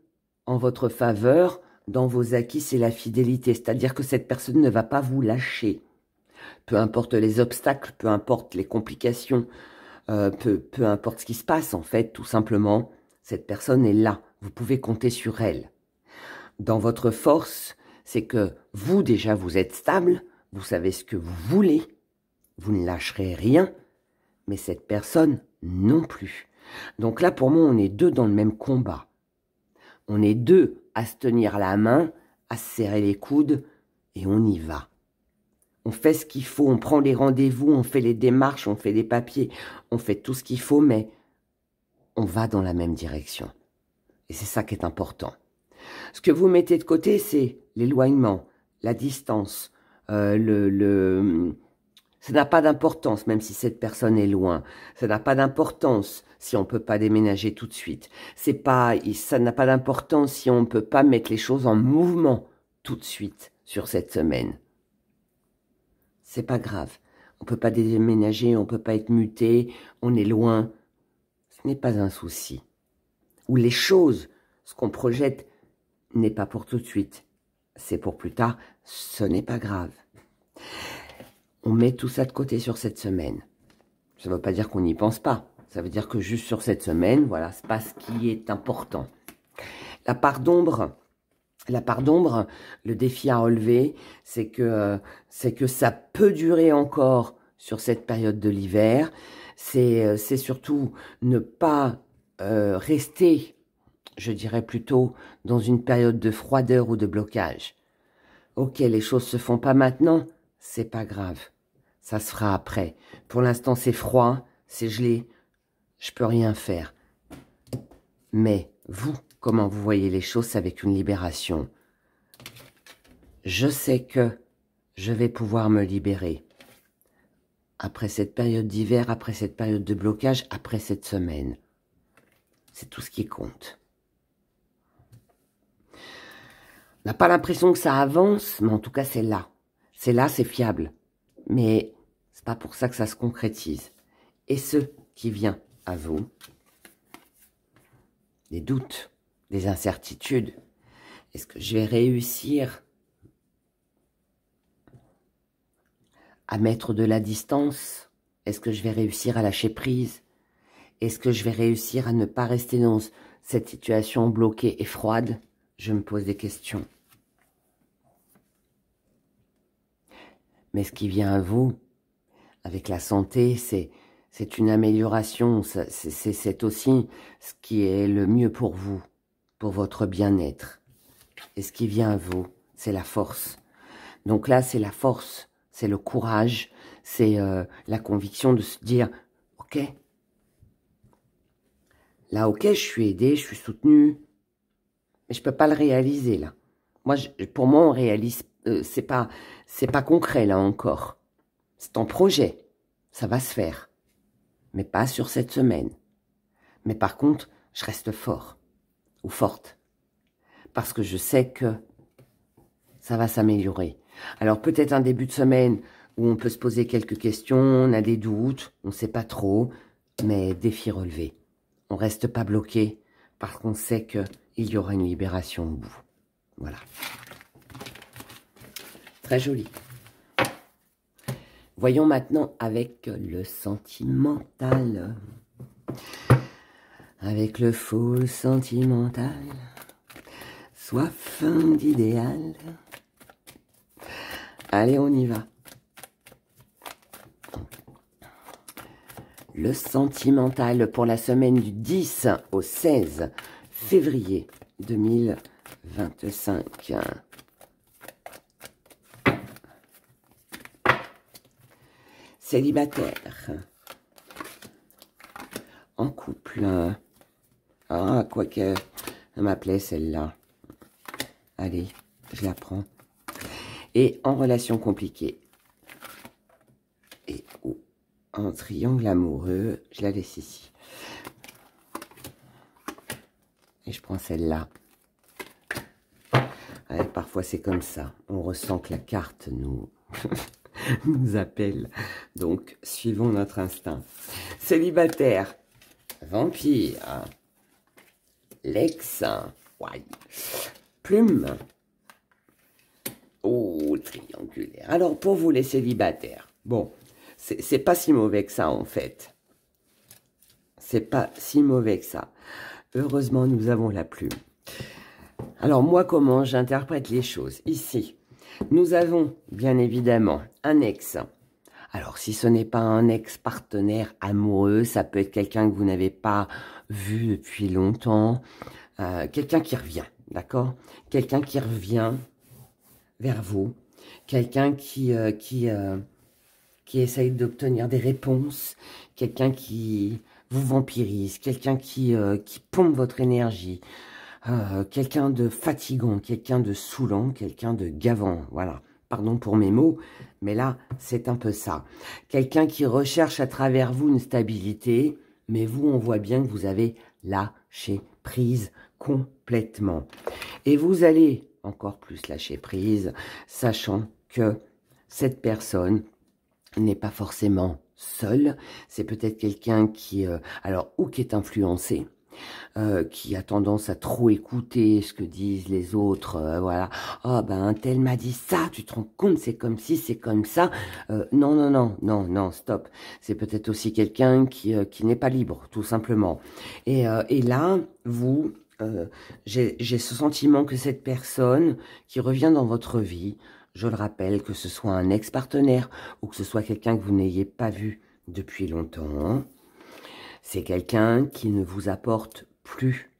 en votre faveur dans vos acquis, c'est la fidélité. C'est-à-dire que cette personne ne va pas vous lâcher. Peu importe les obstacles, peu importe les complications, peu importe ce qui se passe, en fait, tout simplement, cette personne est là. Vous pouvez compter sur elle. Dans votre force, c'est que vous, déjà, vous êtes stable, vous savez ce que vous voulez, vous ne lâcherez rien, mais cette personne non plus. Donc là, pour moi, on est deux dans le même combat. On est deux à se tenir la main, à se serrer les coudes, et on y va. On fait ce qu'il faut, on prend les rendez-vous, on fait les démarches, on fait les papiers, on fait tout ce qu'il faut, mais on va dans la même direction. Et c'est ça qui est important. Ce que vous mettez de côté, c'est l'éloignement, la distance, ça n'a pas d'importance, même si cette personne est loin. Ça n'a pas d'importance si on ne peut pas déménager tout de suite. Ça n'a pas d'importance si on ne peut pas mettre les choses en mouvement tout de suite sur cette semaine. C'est pas grave. On ne peut pas déménager, on ne peut pas être muté, on est loin. Ce n'est pas un souci. Ou les choses, ce qu'on projette, n'est pas pour tout de suite. C'est pour plus tard, ce n'est pas grave. On met tout ça de côté sur cette semaine. Ça ne veut pas dire qu'on n'y pense pas. Ça veut dire que juste sur cette semaine, voilà, c'est pas ce qui est important. La part d'ombre, le défi à relever, c'est que ça peut durer encore sur cette période de l'hiver. C'est surtout ne pas rester, je dirais plutôt, dans une période de froideur ou de blocage. Ok, les choses se font pas maintenant, c'est pas grave. Ça se fera après. Pour l'instant, c'est froid, c'est gelé, je peux rien faire. Mais vous, comment vous voyez les choses avec une libération? Je sais que je vais pouvoir me libérer. Après cette période d'hiver, après cette période de blocage, après cette semaine. C'est tout ce qui compte. On n'a pas l'impression que ça avance, mais en tout cas, c'est là. C'est là, c'est fiable. Mais c'est pas pour ça que ça se concrétise. Et ce qui vient à vous, des doutes, des incertitudes. Est-ce que je vais réussir à mettre de la distance? Est-ce que je vais réussir à lâcher prise? Est-ce que je vais réussir à ne pas rester dans cette situation bloquée et froide? Je me pose des questions. Mais ce qui vient à vous, avec la santé, c'est une amélioration. C'est aussi ce qui est le mieux pour vous, pour votre bien-être. Et ce qui vient à vous, c'est la force. Donc là, c'est la force, c'est le courage, c'est la conviction de se dire, ok, là, ok, je suis aidé, je suis soutenu, mais je peux pas le réaliser là. Moi, pour moi, on réalise, c'est pas concret là encore. C'est en projet, ça va se faire, mais pas sur cette semaine. Mais par contre, je reste fort ou forte parce que je sais que ça va s'améliorer. Alors peut-être un début de semaine où on peut se poser quelques questions, on a des doutes, on ne sait pas trop, mais défi relevé. On ne reste pas bloqué parce qu'on sait qu'il y aura une libération au bout. Voilà. Très joli. Voyons maintenant avec le sentimental. Avec le faux sentimental. Soif d'idéal. Allez, on y va. Le sentimental pour la semaine du 10 au 16 février 2025. Célibataire. En couple. Ah, quoique, elle m'appelait celle-là. Allez, je la prends. Et en relation compliquée. Et en triangle amoureux, je la laisse ici. Et je prends celle-là. Parfois c'est comme ça. On ressent que la carte nous, nous appelle. Donc, suivons notre instinct. Célibataire. Vampire. L'ex. Ouais. Plume. Oh, triangulaire. Alors, pour vous, les célibataires, bon, c'est pas si mauvais que ça, en fait. C'est pas si mauvais que ça. Heureusement, nous avons la plume. Alors, moi, comment j'interprète les choses? Ici, nous avons, bien évidemment, un ex. Alors, si ce n'est pas un ex-partenaire amoureux, ça peut être quelqu'un que vous n'avez pas vu depuis longtemps. Quelqu'un qui revient, d'accord? Quelqu'un qui revient vers vous, quelqu'un qui essaye d'obtenir des réponses, quelqu'un qui vous vampirise, quelqu'un qui pompe votre énergie, quelqu'un de fatigant, quelqu'un de saoulant, quelqu'un de gavant, voilà. Pardon pour mes mots, mais là, c'est un peu ça. Quelqu'un qui recherche à travers vous une stabilité, mais vous, on voit bien que vous avez lâché prise complètement. Et vous allez encore plus lâcher prise, sachant que cette personne n'est pas forcément seule. C'est peut-être quelqu'un qui, alors, ou qui est influencé, qui a tendance à trop écouter ce que disent les autres, voilà. Oh ben un tel m'a dit ça, tu te rends compte, c'est comme si, c'est comme ça. Non, non, non, non, non, stop. C'est peut-être aussi quelqu'un qui n'est pas libre, tout simplement. Et là, vous, j'ai ce sentiment que cette personne qui revient dans votre vie, je le rappelle, que ce soit un ex-partenaire ou que ce soit quelqu'un que vous n'ayez pas vu depuis longtemps, c'est quelqu'un qui ne vous apporte plus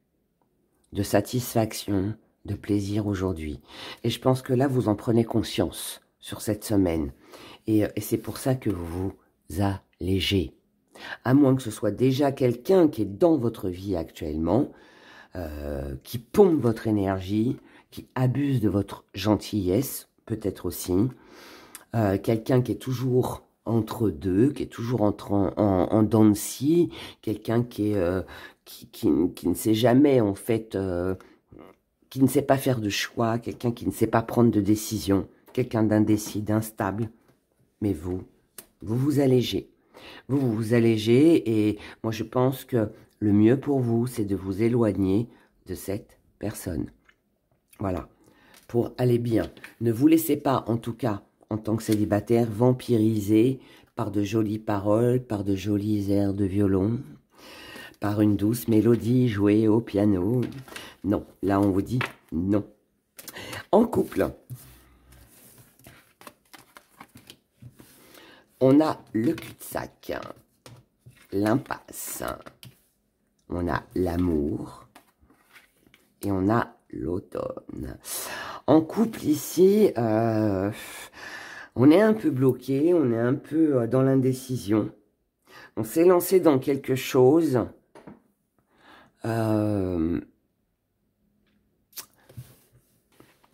de satisfaction, de plaisir aujourd'hui. Et je pense que là, vous en prenez conscience sur cette semaine. Et c'est pour ça que vous vous allégez. À moins que ce soit déjà quelqu'un qui est dans votre vie actuellement, qui pompe votre énergie, qui abuse de votre gentillesse, peut-être aussi. Quelqu'un qui est toujours entre deux, qui est toujours en dents de scie, quelqu'un qui ne sait jamais, en fait, qui ne sait pas faire de choix, quelqu'un qui ne sait pas prendre de décision, quelqu'un d'indécis, d'instable. Mais vous vous allégez. Vous vous allégez et moi je pense que le mieux pour vous, c'est de vous éloigner de cette personne. Voilà, pour aller bien. Ne vous laissez pas, en tout cas, en tant que célibataire, vampirisé par de jolies paroles, par de jolis airs de violon, par une douce mélodie jouée au piano. Non, là on vous dit non. En couple, on a le cul-de-sac, l'impasse, on a l'amour et on a l'automne. En couple ici, on est un peu bloqué, on est un peu dans l'indécision. On s'est lancé dans quelque chose.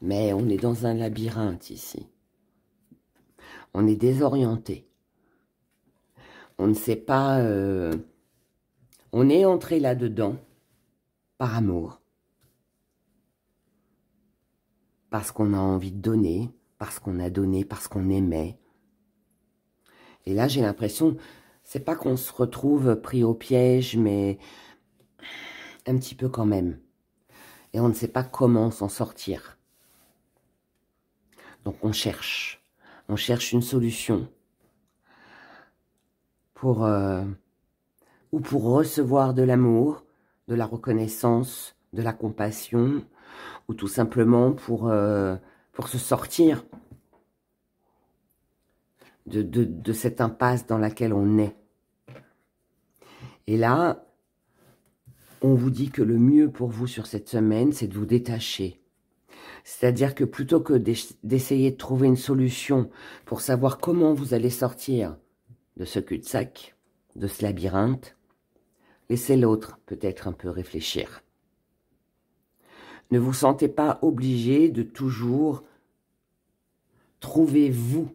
Mais on est dans un labyrinthe ici. On est désorienté. On ne sait pas... on est entré là-dedans par amour. Parce qu'on a envie de donner, parce qu'on a donné, parce qu'on aimait. Et là, j'ai l'impression, c'est pas qu'on se retrouve pris au piège, mais un petit peu quand même. Et on ne sait pas comment s'en sortir. Donc on cherche une solution pour ou pour recevoir de l'amour, de la reconnaissance, de la compassion, ou tout simplement pour se sortir de cette impasse dans laquelle on est. Et là, on vous dit que le mieux pour vous sur cette semaine, c'est de vous détacher. C'est-à-dire que plutôt que d'essayer de trouver une solution pour savoir comment vous allez sortir de ce cul-de-sac, de ce labyrinthe, laissez l'autre peut-être un peu réfléchir. Ne vous sentez pas obligé de toujours trouver, vous,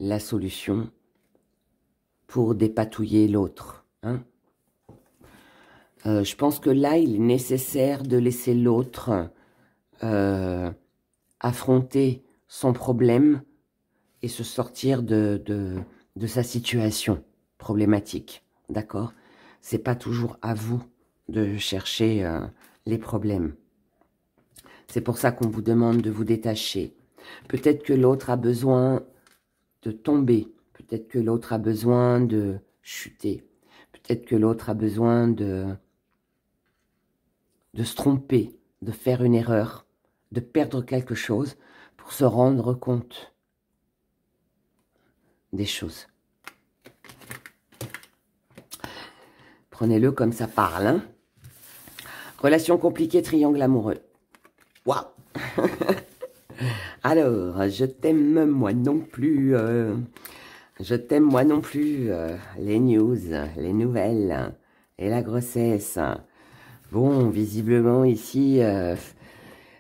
la solution pour dépatouiller l'autre. Hein? Je pense que là, il est nécessaire de laisser l'autre affronter son problème et se sortir de sa situation problématique. D'accord? C'est pas toujours à vous de chercher les problèmes. C'est pour ça qu'on vous demande de vous détacher. Peut-être que l'autre a besoin de tomber. Peut-être que l'autre a besoin de chuter. Peut-être que l'autre a besoin de se tromper, de faire une erreur, de perdre quelque chose pour se rendre compte des choses. Prenez-le comme ça parle. Hein. Relation compliquée, triangle amoureux. Waouh. Alors, je t'aime moi non plus. Je t'aime moi non plus. Les news, les nouvelles et la grossesse. Bon, visiblement ici,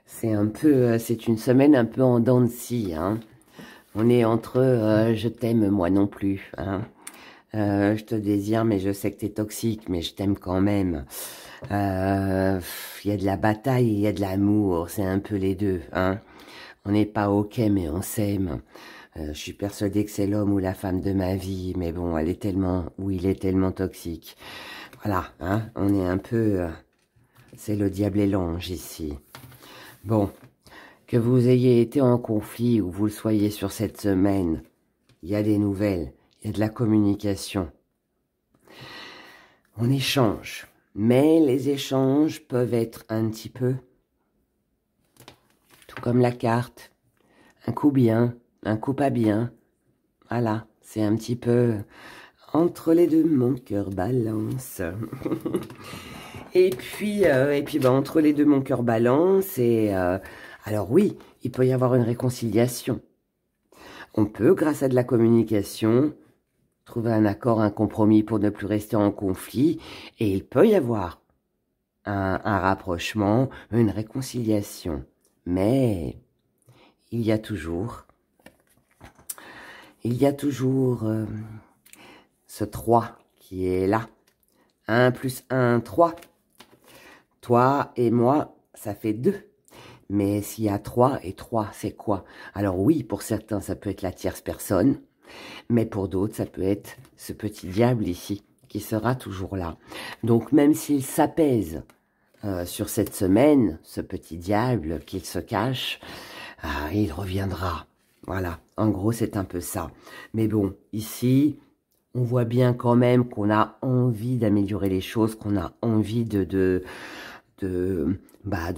c'est une semaine un peu en dents de scie. Hein. On est entre je t'aime moi non plus. Hein. Je te désire, mais je sais que t'es toxique, mais je t'aime quand même. Il y a de la bataille, il y a de l'amour, c'est un peu les deux. Hein. On n'est pas ok, mais on s'aime. Je suis persuadée que c'est l'homme ou la femme de ma vie, mais bon, elle est tellement, ou il est tellement toxique. Voilà, hein, on est un peu... c'est le diable et l'ange ici. Bon, que vous ayez été en conflit ou vous le soyez sur cette semaine, il y a des nouvelles, il y a de la communication. On échange, mais les échanges peuvent être un petit peu, tout comme la carte, un coup bien, un coup pas bien. Voilà, c'est un petit peu entre les deux, mon cœur balance. Et puis ben, entre les deux, mon cœur balance. Et alors oui, il peut y avoir une réconciliation. On peut, grâce à de la communication, trouver un accord, un compromis pour ne plus rester en conflit. Et il peut y avoir un rapprochement, une réconciliation. Mais il y a toujours ce 3 qui est là. 1 plus 1, 3. Toi et moi, ça fait 2. Mais s'il y a 3 et 3, c'est quoi? Alors oui, pour certains, ça peut être la tierce personne. Mais pour d'autres, ça peut être ce petit diable ici, qui sera toujours là. Donc même s'il s'apaise sur cette semaine, ce petit diable qu'il se cache, il reviendra. Voilà, en gros, c'est un peu ça. Mais bon, ici, on voit bien quand même qu'on a envie d'améliorer les choses, qu'on a envie de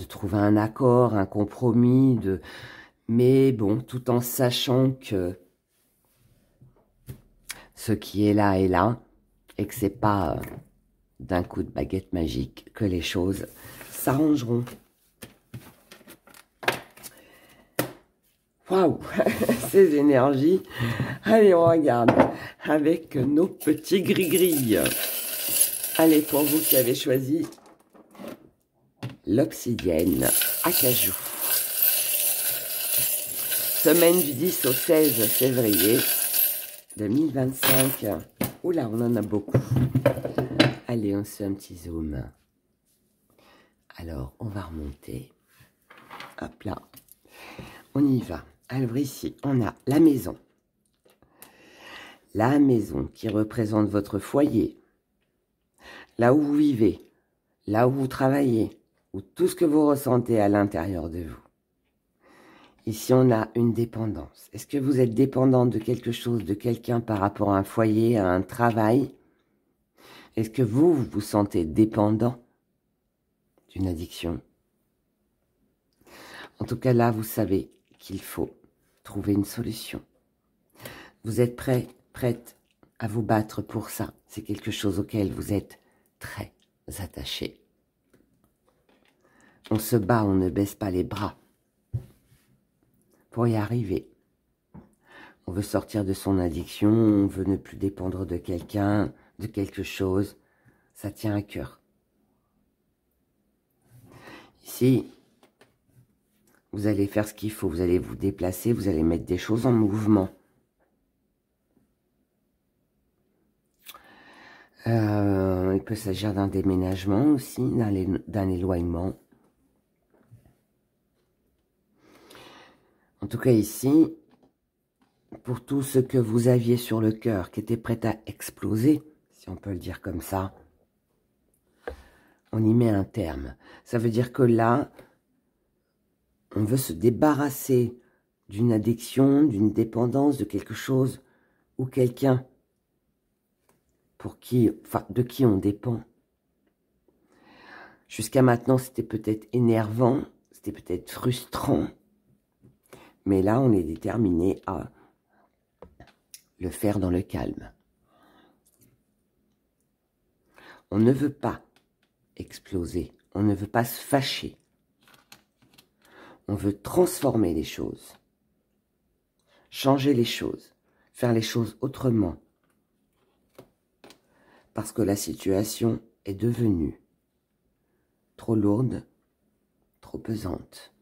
trouver un accord, un compromis, mais bon, tout en sachant que ce qui est là, et que c'est pas d'un coup de baguette magique que les choses s'arrangeront. Waouh, ces énergies. Allez, on regarde avec nos petits gris-gris. Allez, pour vous qui avez choisi l'obsidienne acajou. Semaine du 10 au 16 février 2025. Oula, on en a beaucoup. Allez, on se fait un petit zoom. Alors, on va remonter. Hop là. On y va. Alors ici, on a la maison. La maison qui représente votre foyer. Là où vous vivez. Là où vous travaillez. Ou tout ce que vous ressentez à l'intérieur de vous. Ici, on a une dépendance. Est-ce que vous êtes dépendant de quelque chose, de quelqu'un par rapport à un foyer, à un travail? Est-ce que vous vous sentez dépendant d'une addiction? En tout cas, là, vous savez qu'il faut trouver une solution. Vous êtes prête à vous battre pour ça. C'est quelque chose auquel vous êtes très attaché. On se bat, on ne baisse pas les bras pour y arriver. On veut sortir de son addiction, on veut ne plus dépendre de quelqu'un, de quelque chose. Ça tient à cœur. Ici, vous allez faire ce qu'il faut. Vous allez vous déplacer, vous allez mettre des choses en mouvement. Il peut s'agir d'un déménagement aussi, d'un éloignement. En tout cas ici, pour tout ce que vous aviez sur le cœur, qui était prêt à exploser, si on peut le dire comme ça, on y met un terme. Ça veut dire que là, on veut se débarrasser d'une addiction, d'une dépendance, de quelque chose ou quelqu'un de qui on dépend. Jusqu'à maintenant, c'était peut-être énervant, c'était peut-être frustrant, mais là, on est déterminé à le faire dans le calme. On ne veut pas exploser, on ne veut pas se fâcher. On veut transformer les choses, changer les choses, faire les choses autrement. Parce que la situation est devenue trop lourde, trop pesante.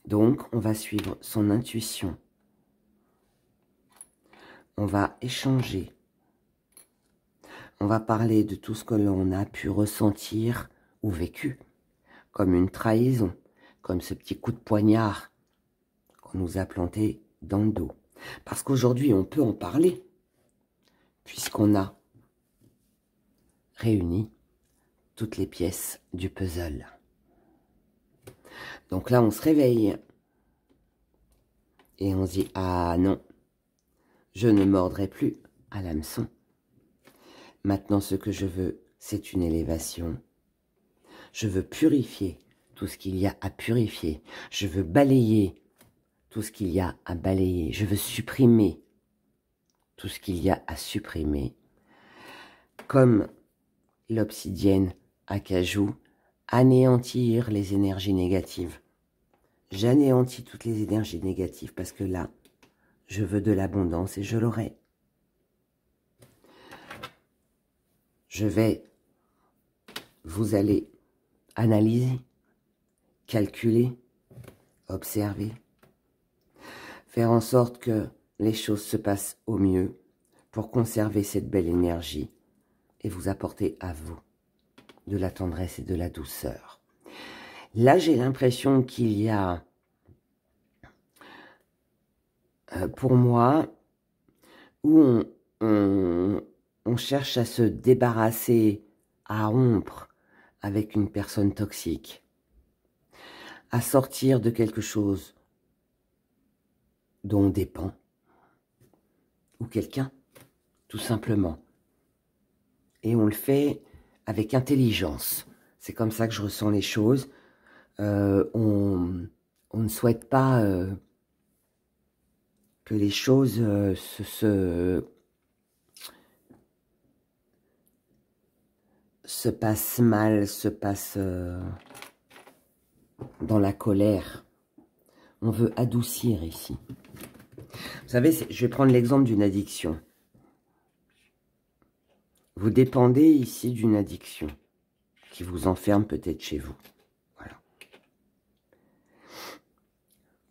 Donc, on va suivre son intuition. On va échanger. On va parler de tout ce que l'on a pu ressentir ou vécu, comme une trahison, comme ce petit coup de poignard qu'on nous a planté dans le dos. Parce qu'aujourd'hui, on peut en parler, puisqu'on a réuni toutes les pièces du puzzle. Donc là, on se réveille et on se dit « Ah non, je ne mordrai plus à l'hameçon. Maintenant, ce que je veux, c'est une élévation. Je veux purifier tout ce qu'il y a à purifier. Je veux balayer tout ce qu'il y a à balayer. Je veux supprimer tout ce qu'il y a à supprimer. Comme l'obsidienne acajou, anéantir les énergies négatives. J'anéantis toutes les énergies négatives parce que là, je veux de l'abondance et je l'aurai. Vous allez analyser, calculer, observer, faire en sorte que les choses se passent au mieux pour conserver cette belle énergie et vous apporter à vous de la tendresse et de la douceur. Là, j'ai l'impression qu'il y a, pour moi, où on cherche à se débarrasser, à rompre avec une personne toxique, à sortir de quelque chose dont on dépend, ou quelqu'un, tout simplement. Et on le fait avec intelligence. C'est comme ça que je ressens les choses. On ne souhaite pas que les choses se passent mal, se passent dans la colère. On veut adoucir ici. Vous savez, je vais prendre l'exemple d'une addiction. Vous dépendez ici d'une addiction qui vous enferme peut-être chez vous. Voilà.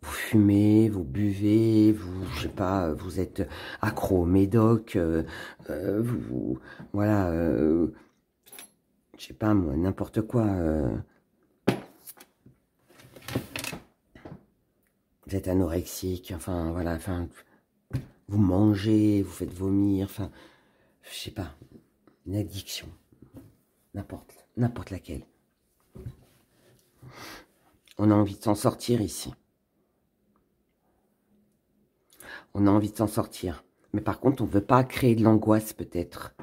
Vous fumez, vous buvez, je sais pas, vous êtes accro au médoc, voilà, je sais pas moi, n'importe quoi. Vous êtes anorexique, enfin voilà, enfin, vous mangez, vous faites vomir, enfin, je sais pas, une addiction, n'importe laquelle. On a envie de s'en sortir ici. On a envie de s'en sortir. Mais par contre, on ne veut pas créer de l'angoisse peut-être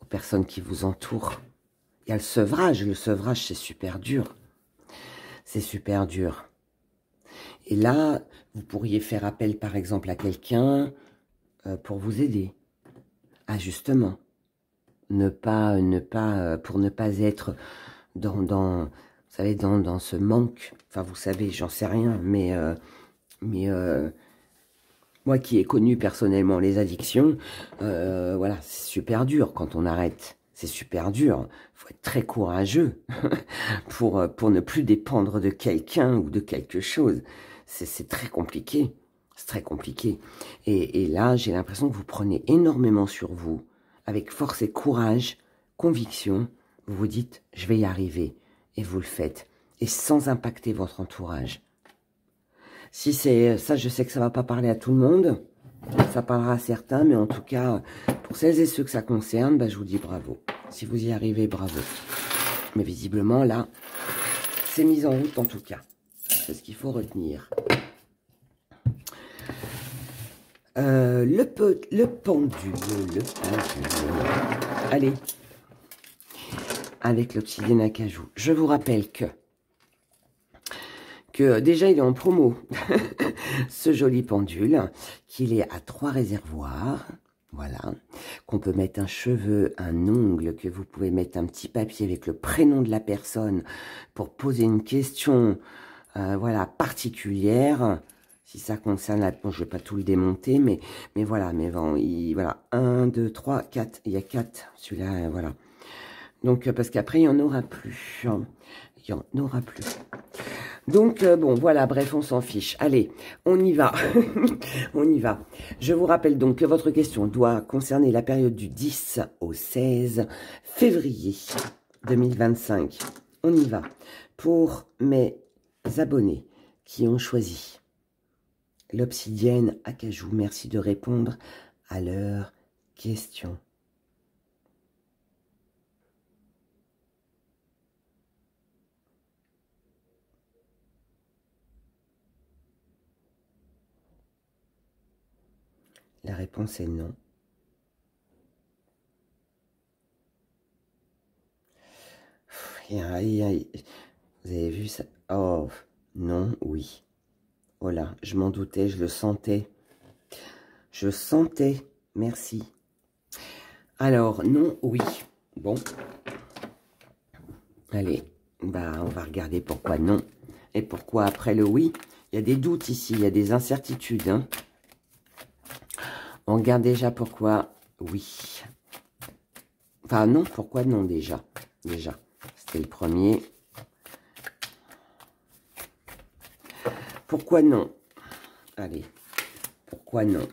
aux personnes qui vous entourent. Il y a le sevrage. Le sevrage, c'est super dur. C'est super dur. Et là, vous pourriez faire appel par exemple à quelqu'un pour vous aider. Ah, justement. Pour ne pas être vous savez, dans ce manque. Enfin, vous savez, j'en sais rien, mais moi qui ai connu personnellement les addictions, voilà, c'est super dur quand on arrête. C'est super dur. Il faut être très courageux pour ne plus dépendre de quelqu'un ou de quelque chose. C'est très compliqué. C'est très compliqué. Et là, j'ai l'impression que vous prenez énormément sur vous, avec force et courage, conviction. Vous vous dites, je vais y arriver. Et vous le faites. Et sans impacter votre entourage. Si c'est ça, je sais que ça ne va pas parler à tout le monde. Ça parlera à certains, mais en tout cas, pour celles et ceux que ça concerne, bah, je vous dis bravo. Si vous y arrivez, bravo. Mais visiblement, là, c'est mis en route en tout cas. C'est ce qu'il faut retenir. Le pendule. Allez. Avec l'obsidienne acajou. Je vous rappelle que déjà il est en promo, ce joli pendule, qu'il est à 3 réservoirs, voilà, qu'on peut mettre un cheveu, un ongle, que vous pouvez mettre un petit papier avec le prénom de la personne pour poser une question, voilà, particulière, si ça concerne la... Bon, je ne vais pas tout le démonter, mais voilà, mais bon, voilà, 1, 2, 3, 4, il y a 4, celui-là, voilà. Donc, parce qu'après, il n'y en aura plus. Il n'y en aura plus. Donc, bon, voilà, bref, on s'en fiche. Allez, on y va. On y va. Je vous rappelle donc que votre question doit concerner la période du 10 au 16 février 2025. On y va. Pour mes abonnés qui ont choisi l'obsidienne acajou, merci de répondre à leurs questions. La réponse est non. Vous avez vu ça? Oh, non, oui. Oh là, je m'en doutais, je le sentais. Je sentais. Merci. Alors, non, oui. Bon. Allez, bah, on va regarder pourquoi non. Et pourquoi après le oui. Il y a des doutes ici, il y a des incertitudes. Hein. On regarde déjà pourquoi oui. Enfin, non, pourquoi non déjà. Déjà, c'était le premier. Pourquoi non? Allez, pourquoi non?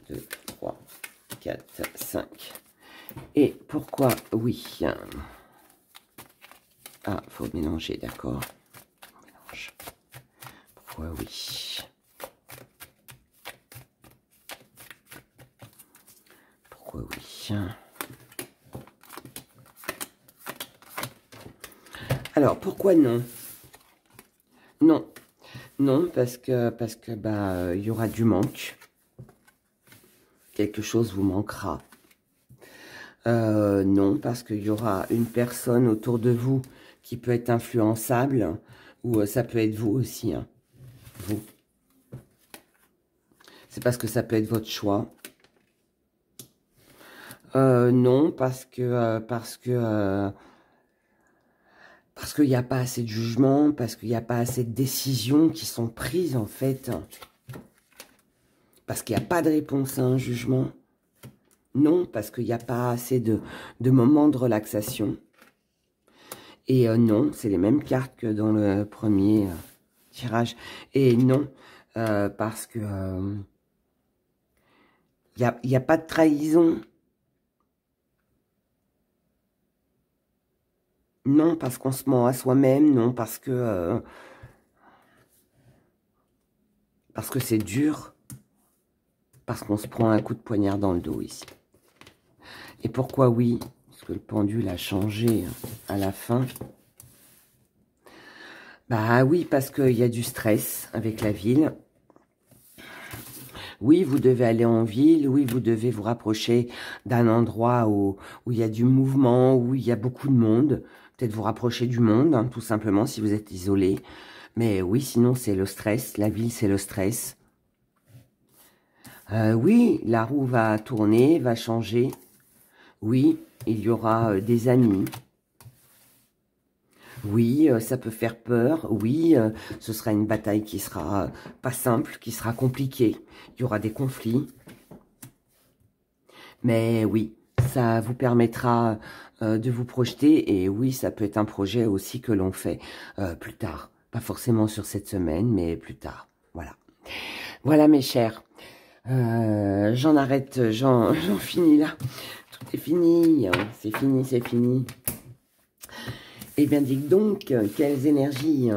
2, 3, 4, 5. Et pourquoi oui? Ah, faut mélanger, d'accord. Mélange. Pourquoi oui? Pourquoi oui? Alors, pourquoi non? Non. Non, parce que bah, y aura du manque. quelque chose vous manquera. Non, parce qu'il y aura une personne autour de vous qui peut être influençable, ou ça peut être vous aussi, hein, vous. C'est parce que ça peut être votre choix. Non, parce qu'il n'y a pas assez de jugement, parce qu'il n'y a pas assez de décisions qui sont prises, en fait. Parce qu'il n'y a pas de réponse à un jugement. Non, parce qu'il n'y a pas assez de moments de relaxation. Et non, c'est les mêmes cartes que dans le premier tirage. Et non, parce que il n'y a pas de trahison. Non, parce qu'on se ment à soi-même. Non, parce que c'est dur. Parce qu'on se prend un coup de poignard dans le dos ici. Et pourquoi oui? Parce que le pendule a changé à la fin. Bah oui, parce qu'il y a du stress avec la ville. Oui, vous devez aller en ville. Oui, vous devez vous rapprocher d'un endroit où il y a du mouvement, où il y a beaucoup de monde. Peut-être vous rapprocher du monde, hein, tout simplement, si vous êtes isolé. Mais oui, sinon, c'est le stress. La ville, c'est le stress. Oui, la roue va tourner, va changer. Oui, il y aura des amis. Oui, ça peut faire peur. Oui, ce sera une bataille qui sera pas simple, qui sera compliquée. Il y aura des conflits. Mais oui, ça vous permettra de vous projeter. Et oui, ça peut être un projet aussi que l'on fait plus tard. Pas forcément sur cette semaine, mais plus tard. Voilà. Voilà, mes chers. J'en arrête, j'en finis là. Tout est fini. C'est fini, c'est fini. Eh bien, dites donc, quelles énergies.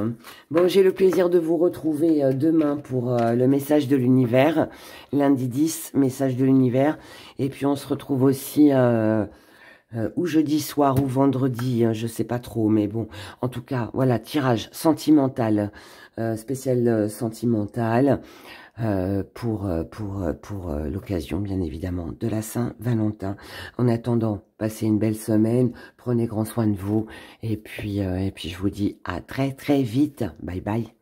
Bon, j'ai le plaisir de vous retrouver demain pour le message de l'univers. Lundi 10, message de l'univers. Et puis, on se retrouve aussi ou jeudi soir ou vendredi, je sais pas trop. Mais bon, en tout cas, voilà, tirage sentimental, spécial sentimental. Pour l'occasion, bien évidemment, de la Saint-Valentin. En attendant, passez une belle semaine, prenez grand soin de vous, et puis je vous dis à très très vite. Bye bye.